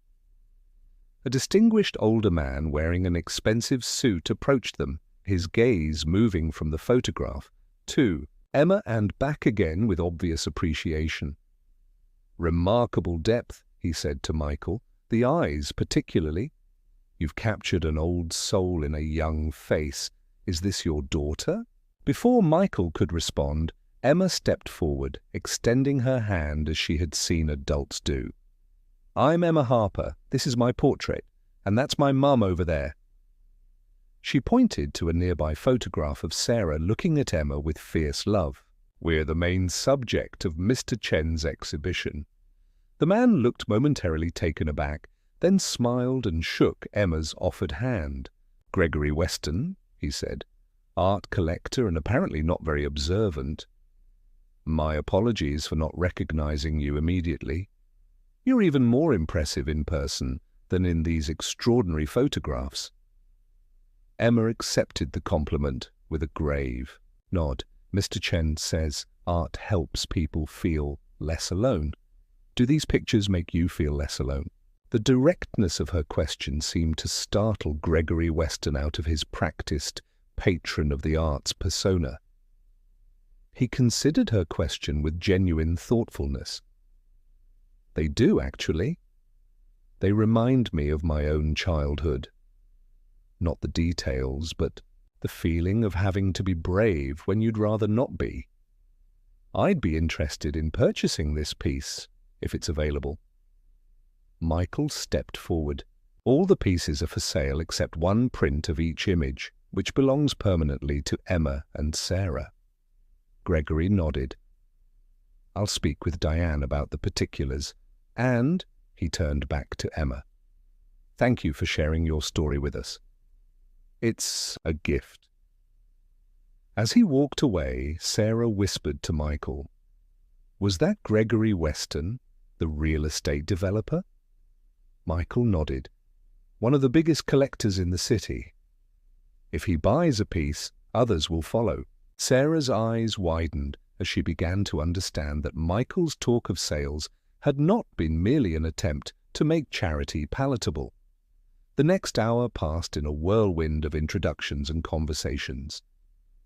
A distinguished older man wearing an expensive suit approached them, his gaze moving from the photograph to Emma and back again with obvious appreciation. "Remarkable depth," he said to Michael, "the eyes particularly. You've captured an old soul in a young face. Is this your daughter?" Before Michael could respond, Emma stepped forward, extending her hand as she had seen adults do. "I'm Emma Harper. This is my portrait, and that's my mum over there." She pointed to a nearby photograph of Sarah looking at Emma with fierce love. "We're the main subject of Mr. Chen's exhibition." The man looked momentarily taken aback, then smiled and shook Emma's offered hand. "Gregory Weston," he said, "art collector and apparently not very observant. My apologies for not recognizing you immediately. You're even more impressive in person than in these extraordinary photographs." Emma accepted the compliment with a grave nod. "Mr. Chen says art helps people feel less alone. Do these pictures make you feel less alone?" The directness of her question seemed to startle Gregory Weston out of his practiced patron of the arts persona. He considered her question with genuine thoughtfulness. "They do, actually. They remind me of my own childhood. Not the details, but the feeling of having to be brave when you'd rather not be. I'd be interested in purchasing this piece, if it's available." Michael stepped forward. "All the pieces are for sale except one print of each image, which belongs permanently to Emma and Sarah." Gregory nodded. "I'll speak with Diane about the particulars, and," he turned back to Emma, "thank you for sharing your story with us. It's a gift." As he walked away, Sarah whispered to Michael, "Was that Gregory Weston, the real estate developer?" Michael nodded. "One of the biggest collectors in the city. If he buys a piece, others will follow." Sarah's eyes widened as she began to understand that Michael's talk of sales had not been merely an attempt to make charity palatable. The next hour passed in a whirlwind of introductions and conversations.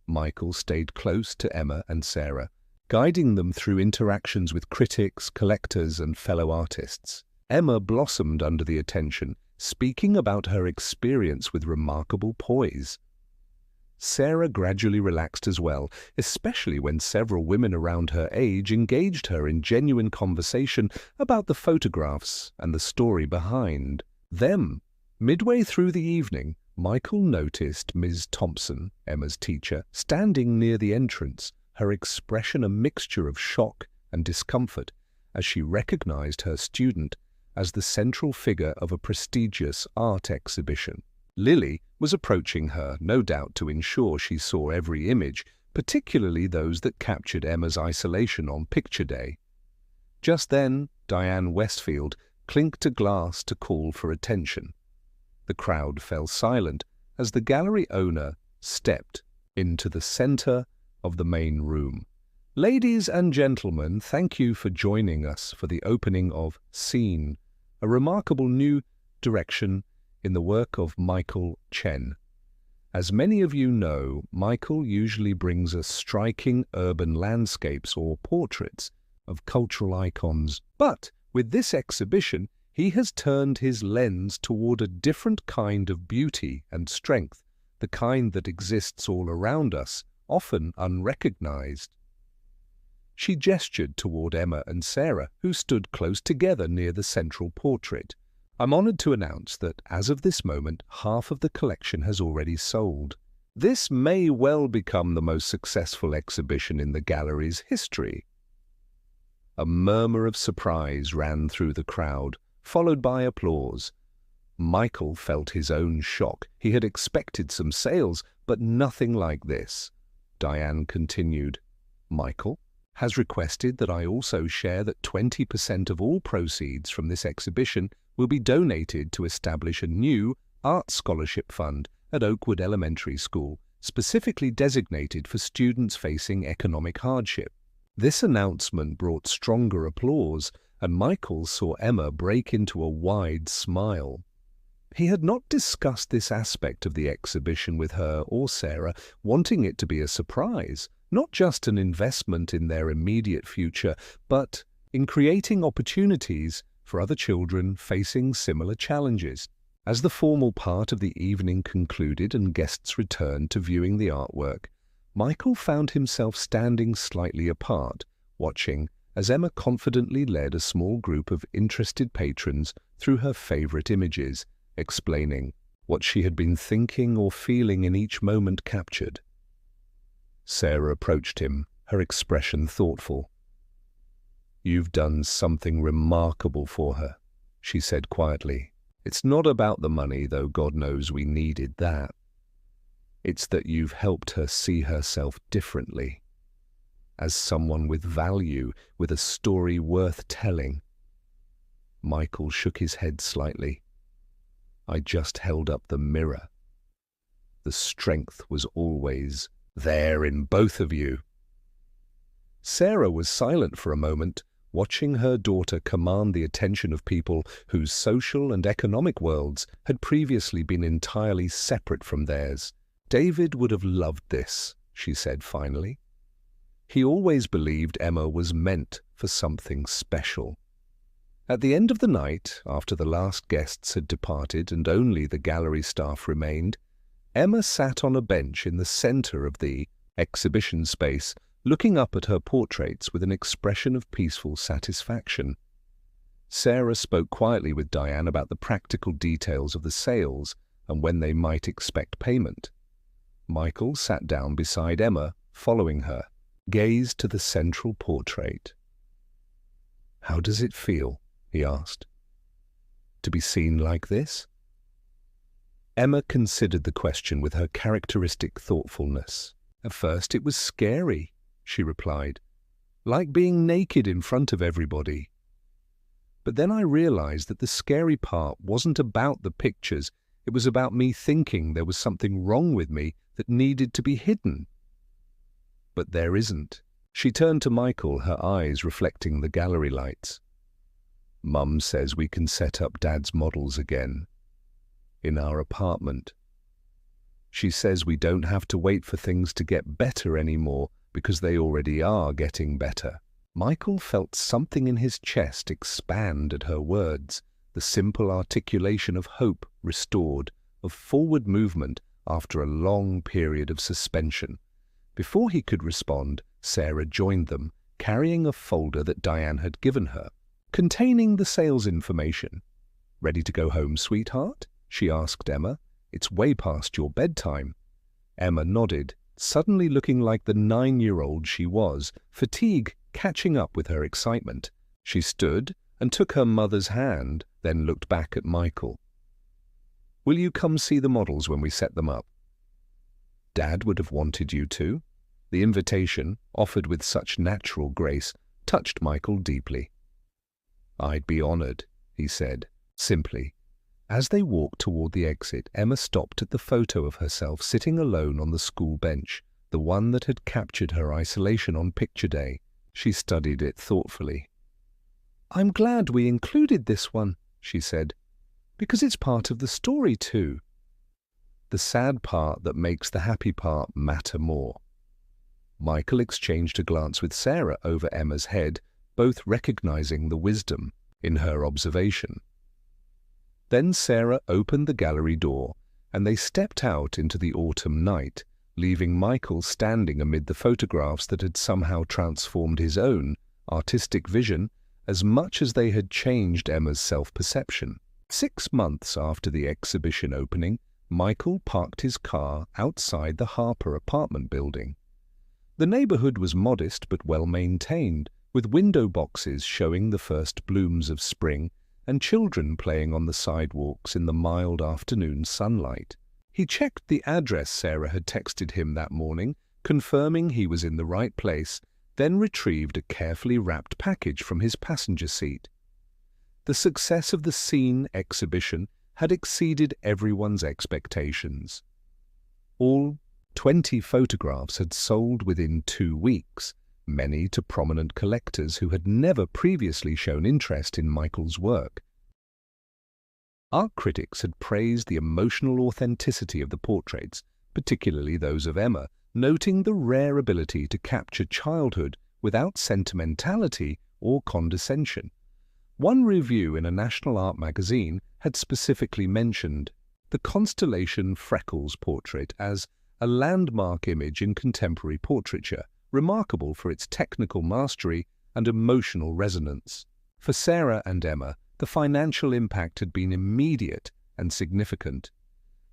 Michael stayed close to Emma and Sarah, guiding them through interactions with critics, collectors, and fellow artists. Emma blossomed under the attention, speaking about her experience with remarkable poise. Sarah gradually relaxed as well, especially when several women around her age engaged her in genuine conversation about the photographs and the story behind them. Midway through the evening, Michael noticed Ms. Thompson, Emma's teacher, standing near the entrance, her expression a mixture of shock and discomfort as she recognized her student as the central figure of a prestigious art exhibition. Lily was approaching her, no doubt to ensure she saw every image, particularly those that captured Emma's isolation on picture day. Just then, Diane Westfield clinked a glass to call for attention. The crowd fell silent as the gallery owner stepped into the center of the main room. Ladies and gentlemen, thank you for joining us for the opening of Scene, a remarkable new direction in the work of Michael Chen. As many of you know, Michael usually brings us striking urban landscapes or portraits of cultural icons. But with this exhibition, he has turned his lens toward a different kind of beauty and strength, the kind that exists all around us, often unrecognized. She gestured toward Emma and Sarah, who stood close together near the central portrait. I'm honored to announce that, as of this moment, half of the collection has already sold. This may well become the most successful exhibition in the gallery's history. A murmur of surprise ran through the crowd, followed by applause. Michael felt his own shock. He had expected some sales, but nothing like this. Diane continued, Michael has requested that I also share that 20% of all proceeds from this exhibition will be donated to establish a new art scholarship fund at Oakwood Elementary School, specifically designated for students facing economic hardship. This announcement brought stronger applause, and Michael saw Emma break into a wide smile. He had not discussed this aspect of the exhibition with her or Sarah, wanting it to be a surprise, not just an investment in their immediate future, but in creating opportunities for other children facing similar challenges. As the formal part of the evening concluded and guests returned to viewing the artwork, Michael found himself standing slightly apart, watching as Emma confidently led a small group of interested patrons through her favorite images, explaining what she had been thinking or feeling in each moment captured. Sarah approached him, her expression thoughtful. You've done something remarkable for her, she said quietly. It's not about the money, though God knows we needed that. It's that you've helped her see herself differently, as someone with value, with a story worth telling. Michael shook his head slightly. I just held up the mirror. The strength was always there in both of you. Sarah was silent for a moment, watching her daughter command the attention of people whose social and economic worlds had previously been entirely separate from theirs. David would have loved this, she said finally. He always believed Emma was meant for something special. At the end of the night, after the last guests had departed and only the gallery staff remained, Emma sat on a bench in the center of the exhibition space, looking up at her portraits with an expression of peaceful satisfaction. Sarah spoke quietly with Diane about the practical details of the sales and when they might expect payment. Michael sat down beside Emma, following her, gazed to the central portrait. How does it feel? He asked. To be seen like this? Emma considered the question with her characteristic thoughtfulness. At first it was scary, she replied, like being naked in front of everybody. But then I realized that the scary part wasn't about the pictures, it was about me thinking there was something wrong with me that needed to be hidden. But there isn't. She turned to Michael, her eyes reflecting the gallery lights. Mum says we can set up Dad's models again. In our apartment. She says we don't have to wait for things to get better anymore because they already are getting better. Michael felt something in his chest expand at her words, the simple articulation of hope restored, of forward movement after a long period of suspension. Before he could respond, Sarah joined them, carrying a folder that Diane had given her, containing the sales information. Ready to go home, sweetheart? She asked Emma. It's way past your bedtime. Emma nodded, suddenly looking like the 9-year-old she was, fatigue catching up with her excitement. She stood and took her mother's hand, then looked back at Michael. "Will you come see the models when we set them up?" "Dad would have wanted you to." The invitation, offered with such natural grace, touched Michael deeply. "I'd be honored," he said, simply. As they walked toward the exit, Emma stopped at the photo of herself sitting alone on the school bench, the one that had captured her isolation on picture day. She studied it thoughtfully. "I'm glad we included this one," she said, "because it's part of the story too. The sad part that makes the happy part matter more." Michael exchanged a glance with Sarah over Emma's head, both recognizing the wisdom in her observation. Then Sarah opened the gallery door, and they stepped out into the autumn night, leaving Michael standing amid the photographs that had somehow transformed his own artistic vision as much as they had changed Emma's self-perception. 6 months after the exhibition opening, Michael parked his car outside the Harper apartment building. The neighborhood was modest but well-maintained, with window boxes showing the first blooms of spring and children playing on the sidewalks in the mild afternoon sunlight. He checked the address Sarah had texted him that morning, confirming he was in the right place, then retrieved a carefully wrapped package from his passenger seat. The success of the Scene exhibition had exceeded everyone's expectations. All 20 photographs had sold within 2 weeks, many to prominent collectors who had never previously shown interest in Michael's work. Art critics had praised the emotional authenticity of the portraits, particularly those of Emma, noting the rare ability to capture childhood without sentimentality or condescension. One review in a national art magazine had specifically mentioned the Constellation Freckles portrait as a landmark image in contemporary portraiture, remarkable for its technical mastery and emotional resonance. For Sarah and Emma, the financial impact had been immediate and significant.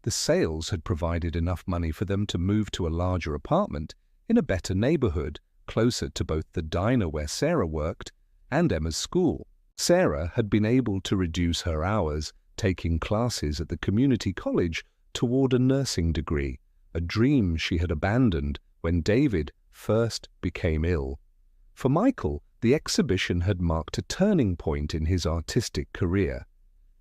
The sales had provided enough money for them to move to a larger apartment in a better neighborhood, closer to both the diner where Sarah worked and Emma's school. Sarah had been able to reduce her hours, taking classes at the community college toward a nursing degree, a dream she had abandoned when David first became ill. For Michael, the exhibition had marked a turning point in his artistic career.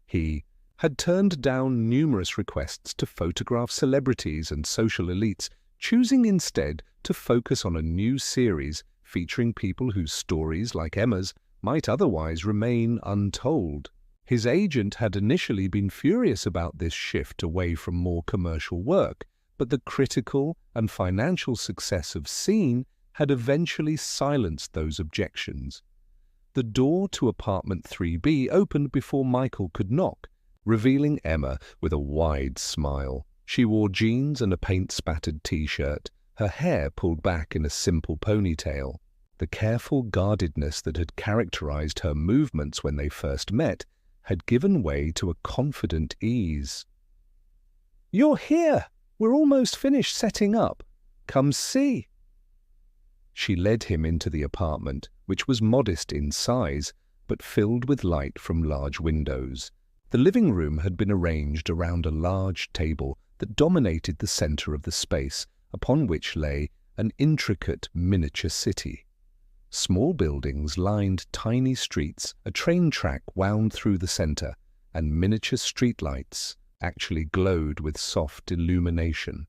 He had turned down numerous requests to photograph celebrities and social elites, choosing instead to focus on a new series featuring people whose stories, like Emma's, might otherwise remain untold. His agent had initially been furious about this shift away from more commercial work, but the critical and financial success of Scene had eventually silenced those objections. The door to apartment 3B opened before Michael could knock, revealing Emma with a wide smile. She wore jeans and a paint-spattered t-shirt, her hair pulled back in a simple ponytail. The careful guardedness that had characterized her movements when they first met had given way to a confident ease. "You're here! We're almost finished setting up. Come see." She led him into the apartment, which was modest in size, but filled with light from large windows. The living room had been arranged around a large table that dominated the center of the space, upon which lay an intricate miniature city. Small buildings lined tiny streets, a train track wound through the center, and miniature streetlights actually glowed with soft illumination.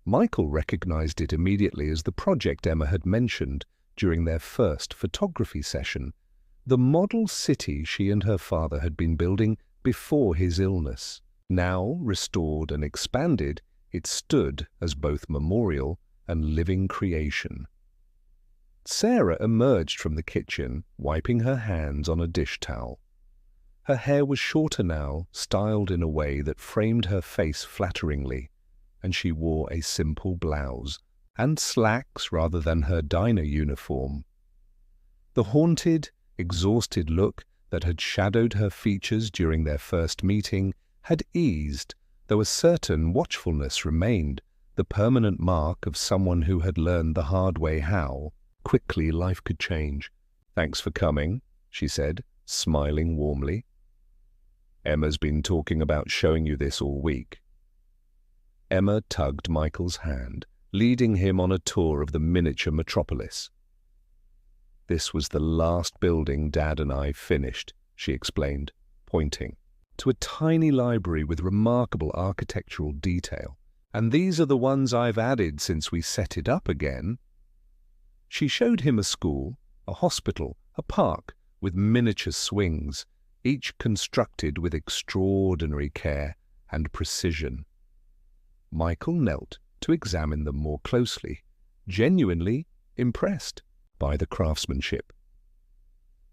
Michael recognized it immediately as the project Emma had mentioned during their first photography session, the model city she and her father had been building before his illness. Now restored and expanded, it stood as both memorial and living creation. Sarah emerged from the kitchen, wiping her hands on a dish towel. Her hair was shorter now, styled in a way that framed her face flatteringly, and she wore a simple blouse and slacks rather than her diner uniform. The haunted, exhausted look that had shadowed her features during their first meeting had eased, though a certain watchfulness remained, the permanent mark of someone who had learned the hard way how quickly life could change. "Thanks for coming," she said, smiling warmly. "Emma's been talking about showing you this all week." Emma tugged Michael's hand, leading him on a tour of the miniature metropolis. "This was the last building Dad and I finished," she explained, pointing to a tiny library with remarkable architectural detail. "And these are the ones I've added since we set it up again." She showed him a school, a hospital, a park with miniature swings, each constructed with extraordinary care and precision. Michael knelt to examine them more closely, genuinely impressed by the craftsmanship.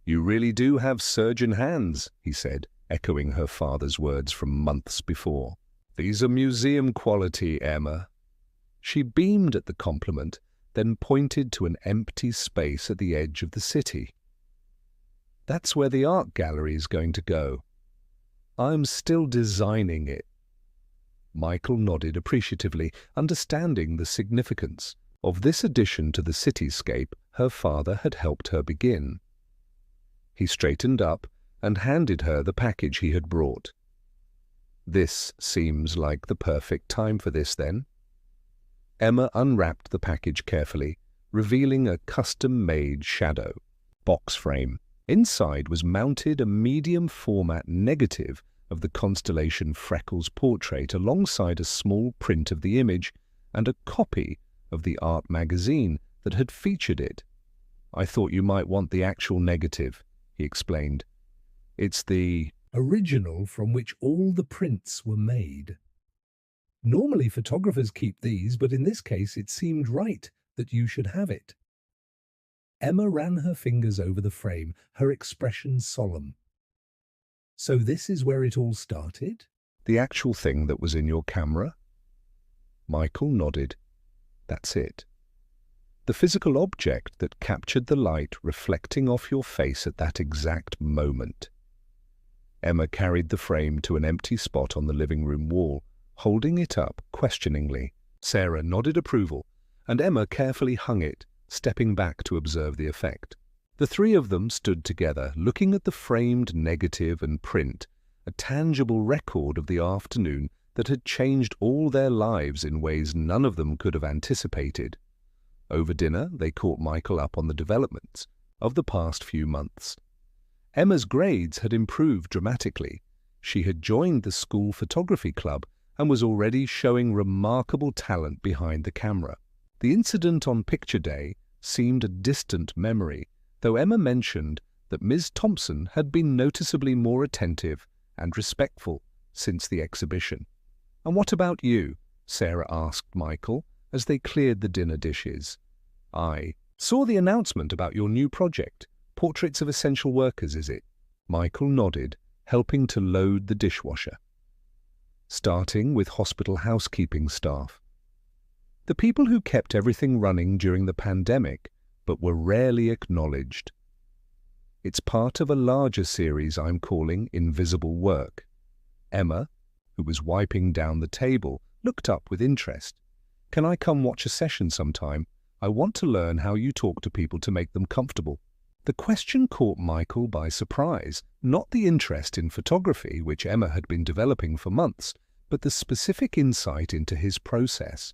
"You really do have surgeon hands," he said, echoing her father's words from months before. "These are museum quality, Emma." She beamed at the compliment, then pointed to an empty space at the edge of the city. "That's where the art gallery is going to go. I'm still designing it." Michael nodded appreciatively, understanding the significance of this addition to the cityscape her father had helped her begin. He straightened up and handed her the package he had brought. "This seems like the perfect time for this, then." Emma unwrapped the package carefully, revealing a custom-made shadow box frame. Inside was mounted a medium-format negative of the constellation Freckles' portrait alongside a small print of the image and a copy of the art magazine that had featured it. "I thought you might want the actual negative," he explained. "It's the original from which all the prints were made. Normally photographers keep these, but in this case it seemed right that you should have it." Emma ran her fingers over the frame, her expression solemn. "So this is where it all started?" the actual thing that was in your camera?" Michael nodded. "That's it. The physical object that captured the light reflecting off your face at that exact moment." Emma carried the frame to an empty spot on the living room wall, holding it up questioningly. Sarah nodded approval, and Emma carefully hung it, stepping back to observe the effect. The three of them stood together, looking at the framed negative and print, a tangible record of the afternoon that had changed all their lives in ways none of them could have anticipated. Over dinner, they caught Michael up on the developments of the past few months. Emma's grades had improved dramatically. She had joined the school photography club and was already showing remarkable talent behind the camera. The incident on picture day seemed a distant memory, though Emma mentioned that Ms. Thompson had been noticeably more attentive and respectful since the exhibition. "And what about you?" Sarah asked Michael as they cleared the dinner dishes. "I saw the announcement about your new project. Portraits of Essential Workers, is it?" Michael nodded, helping to load the dishwasher. "Starting with hospital housekeeping staff. The people who kept everything running during the pandemic, but were rarely acknowledged. It's part of a larger series I'm calling Invisible Work." Emma, who was wiping down the table, looked up with interest. "Can I come watch a session sometime? I want to learn how you talk to people to make them comfortable." The question caught Michael by surprise, not the interest in photography, which Emma had been developing for months, but the specific insight into his process.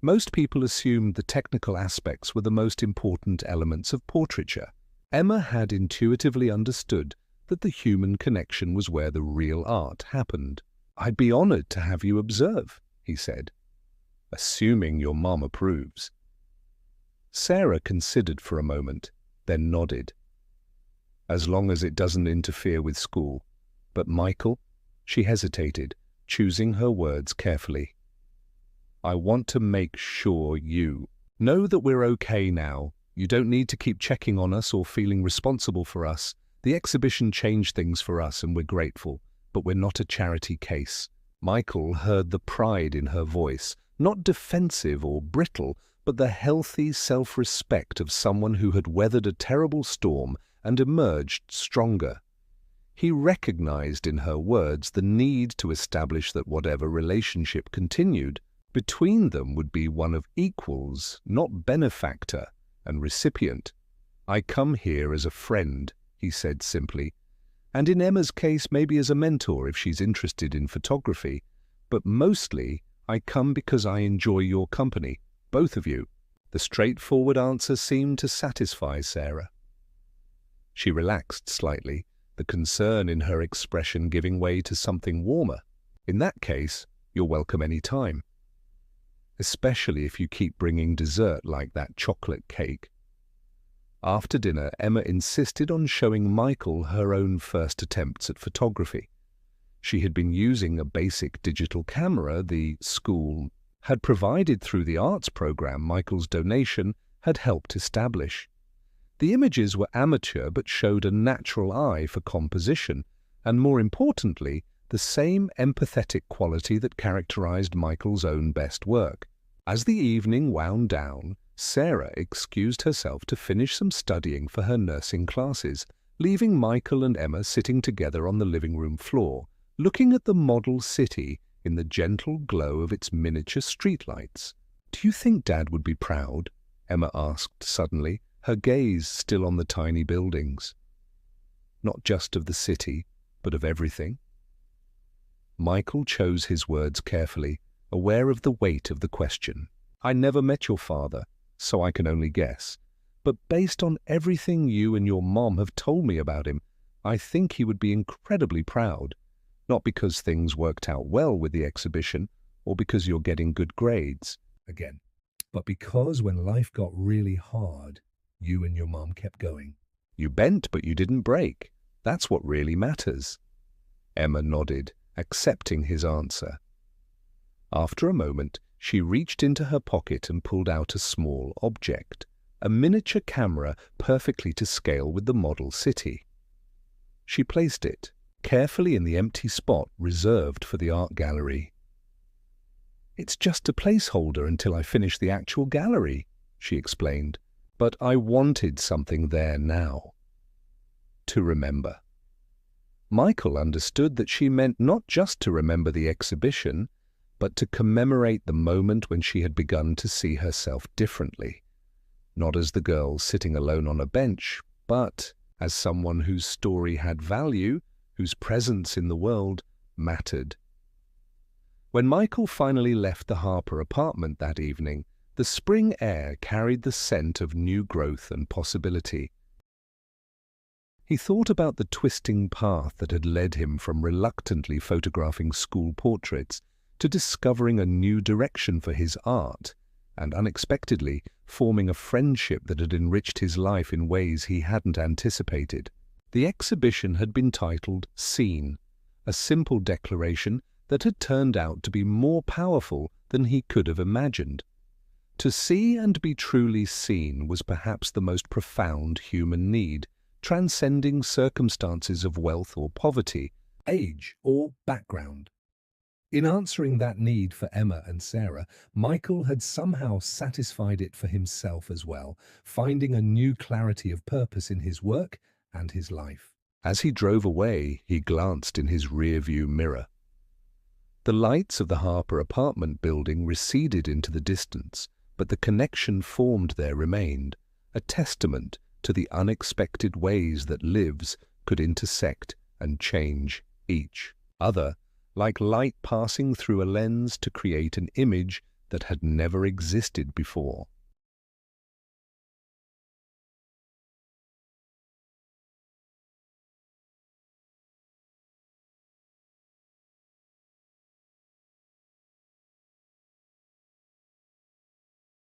Most people assumed the technical aspects were the most important elements of portraiture. Emma had intuitively understood that the human connection was where the real art happened. "I'd be honored to have you observe," he said. "Assuming your mom approves." Sarah considered for a moment, then nodded. "As long as it doesn't interfere with school." But Michael, she hesitated, choosing her words carefully. "I want to make sure you know that we're okay now. You don't need to keep checking on us or feeling responsible for us. The exhibition changed things for us and we're grateful, but we're not a charity case." Michael heard the pride in her voice, not defensive or brittle, but the healthy self-respect of someone who had weathered a terrible storm and emerged stronger. He recognized in her words the need to establish that whatever relationship continued, Between them would be one of equals, not benefactor and recipient. "I come here as a friend," he said simply, "and in Emma's case maybe as a mentor if she's interested in photography, but mostly I come because I enjoy your company, both of you." The straightforward answer seemed to satisfy Sarah. She relaxed slightly, the concern in her expression giving way to something warmer. "In that case, you're welcome any time. Especially if you keep bringing dessert like that chocolate cake." After dinner, Emma insisted on showing Michael her own first attempts at photography. She had been using a basic digital camera the school had provided through the arts program Michael's donation had helped establish. The images were amateur but showed a natural eye for composition, and more importantly, the same empathetic quality that characterized Michael's own best work. As the evening wound down, Sarah excused herself to finish some studying for her nursing classes, leaving Michael and Emma sitting together on the living room floor, looking at the model city in the gentle glow of its miniature streetlights. "Do you think Dad would be proud?" Emma asked suddenly, her gaze still on the tiny buildings. "Not just of the city, but of everything?" Michael chose his words carefully, aware of the weight of the question. "I never met your father, so I can only guess. But based on everything you and your mom have told me about him, I think he would be incredibly proud. Not because things worked out well with the exhibition, or because you're getting good grades," Again, but because when life got really hard, you and your mom kept going. "You bent, but you didn't break. That's what really matters." Emma nodded, accepting his answer. After a moment, she reached into her pocket and pulled out a small object, a miniature camera perfectly to scale with the model city. She placed it carefully in the empty spot reserved for the art gallery. "It's just a placeholder until I finish the actual gallery," she explained, "but I wanted something there now. To remember." Michael understood that she meant not just to remember the exhibition, but to commemorate the moment when she had begun to see herself differently, not as the girl sitting alone on a bench, but as someone whose story had value, whose presence in the world mattered. When Michael finally left the Harper apartment that evening, the spring air carried the scent of new growth and possibility. He thought about the twisting path that had led him from reluctantly photographing school portraits to discovering a new direction for his art, and unexpectedly forming a friendship that had enriched his life in ways he hadn't anticipated. The exhibition had been titled Seen, a simple declaration that had turned out to be more powerful than he could have imagined. To see and be truly seen was perhaps the most profound human need, transcending circumstances of wealth or poverty, Age or background. In answering that need for Emma and Sarah, Michael had somehow satisfied it for himself as well, finding a new clarity of purpose in his work and his life. As he drove away, he glanced in his rear-view mirror. The lights of the Harper apartment building receded into the distance, but the connection formed there remained, a testament to the unexpected ways that lives could intersect and change each other, like light passing through a lens to create an image that had never existed before.